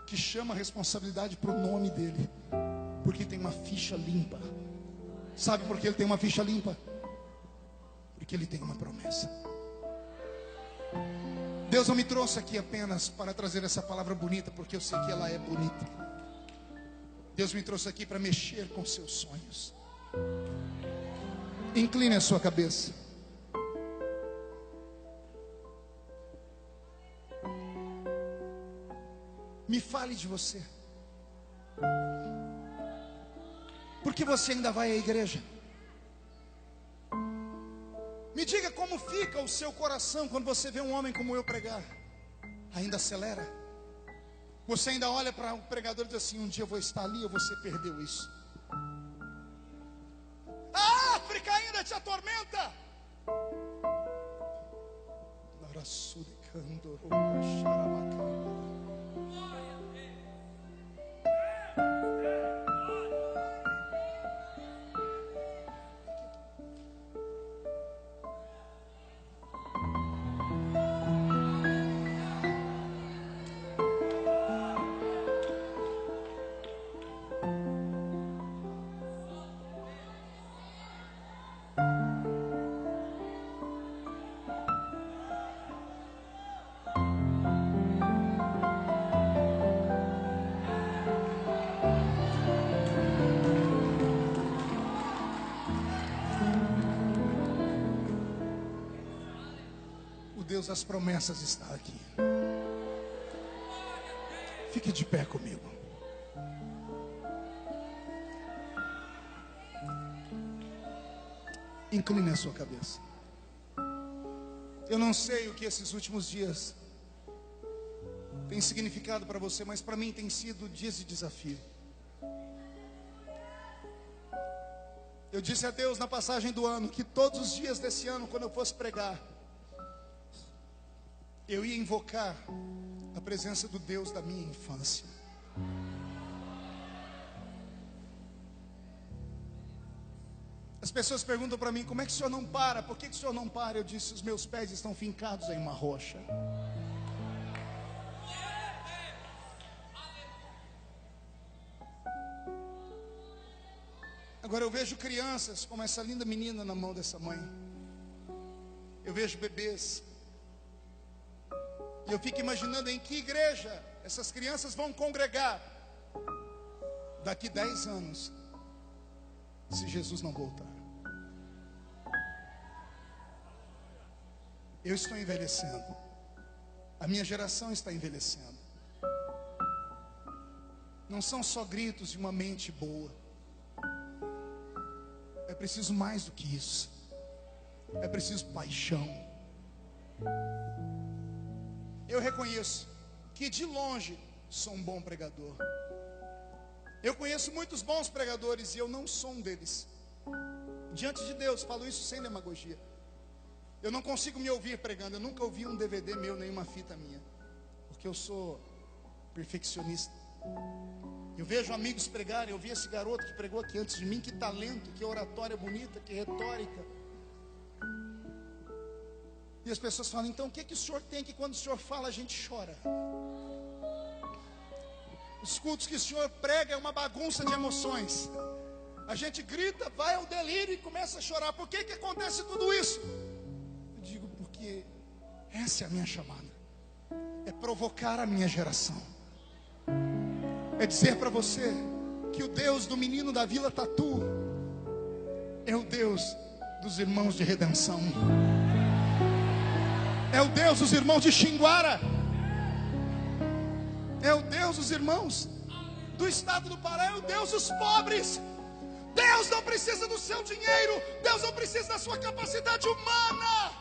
que chama a responsabilidade para o nome dele, porque tem uma ficha limpa. Sabe por que ele tem uma ficha limpa? Porque ele tem uma promessa. Deus não me trouxe aqui apenas para trazer essa palavra bonita, porque eu sei que ela é bonita. Deus me trouxe aqui para mexer com seus sonhos. Incline a sua cabeça. Me fale de você. Por que você ainda vai à igreja? Me diga como fica o seu coração quando você vê um homem como eu pregar. Ainda acelera? Você ainda olha para o pregador e diz assim: um dia eu vou estar ali, ou você perdeu isso? A África ainda te atormenta. Deus das promessas está aqui. Fique de pé comigo. Incline a sua cabeça. Eu não sei o que esses últimos dias tem significado para você, mas para mim tem sido dias de desafio. Eu disse a Deus na passagem do ano que todos os dias desse ano, quando eu fosse pregar, eu ia invocar a presença do Deus da minha infância. As pessoas perguntam para mim: como é que o senhor não para? Por que o senhor não para? Eu disse: os meus pés estão fincados em uma rocha. Agora eu vejo crianças como essa linda menina na mão dessa mãe. Eu vejo bebês. E eu fico imaginando em que igreja essas crianças vão congregar daqui 10 anos, se Jesus não voltar. Eu estou envelhecendo. A minha geração está envelhecendo. Não são só gritos de uma mente boa. É preciso mais do que isso. É preciso paixão. Eu reconheço que de longe sou um bom pregador. Eu conheço muitos bons pregadores e eu não sou um deles. Diante de Deus, falo isso sem demagogia. Eu não consigo me ouvir pregando. Eu nunca ouvi um DVD meu, nem uma fita minha, porque eu sou perfeccionista. Eu vejo amigos pregarem. Eu vi esse garoto que pregou aqui antes de mim. Que talento, que oratória bonita, que retórica. E as pessoas falam: então o que o senhor tem que quando o senhor fala a gente chora? Os cultos que o senhor prega é uma bagunça de emoções. A gente grita, vai ao delírio e começa a chorar. Por que acontece tudo isso? Eu digo: porque essa é a minha chamada. É provocar a minha geração. É dizer para você que o Deus do menino da Vila Tatu é o Deus dos irmãos de redenção. É o Deus dos irmãos de Xinguara. É o Deus dos irmãos do estado do Pará. É o Deus dos pobres. Deus não precisa do seu dinheiro. Deus não precisa da sua capacidade humana.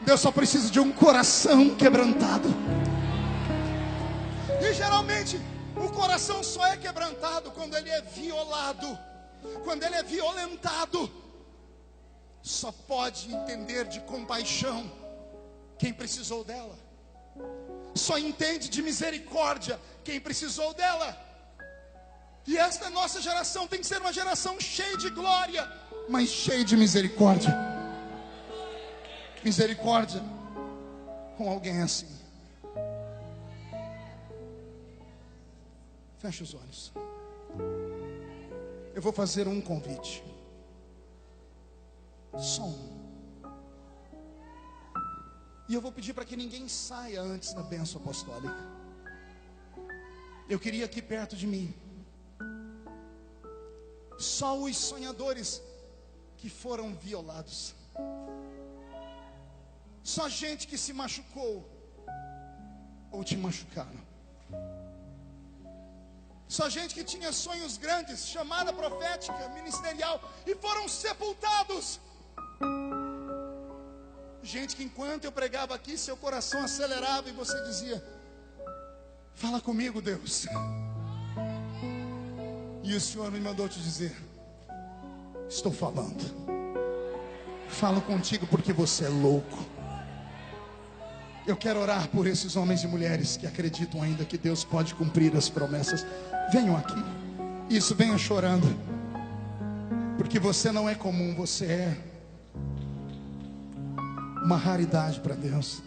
Deus só precisa de um coração quebrantado. E geralmente o coração só é quebrantado quando ele é violado, quando ele é violentado. Só pode entender de compaixão quem precisou dela. Só entende de misericórdia quem precisou dela. E esta nossa geração tem que ser uma geração cheia de glória, mas cheia de misericórdia. Misericórdia com alguém assim. Feche os olhos. Eu vou fazer um convite. Só um. E eu vou pedir para que ninguém saia antes da bênção apostólica. Eu queria aqui perto de mim só os sonhadores que foram violados. Só gente que se machucou ou te machucaram. Só gente que tinha sonhos grandes, chamada profética, ministerial, e foram sepultados. Gente que enquanto eu pregava aqui, seu coração acelerava e você dizia: fala comigo, Deus. E o Senhor me mandou te dizer: estou falando. Falo contigo porque você é louco. Eu quero orar por esses homens e mulheres que acreditam ainda que Deus pode cumprir as promessas. Venham aqui. Isso, venha chorando. Porque você não é comum, você é uma raridade para Deus.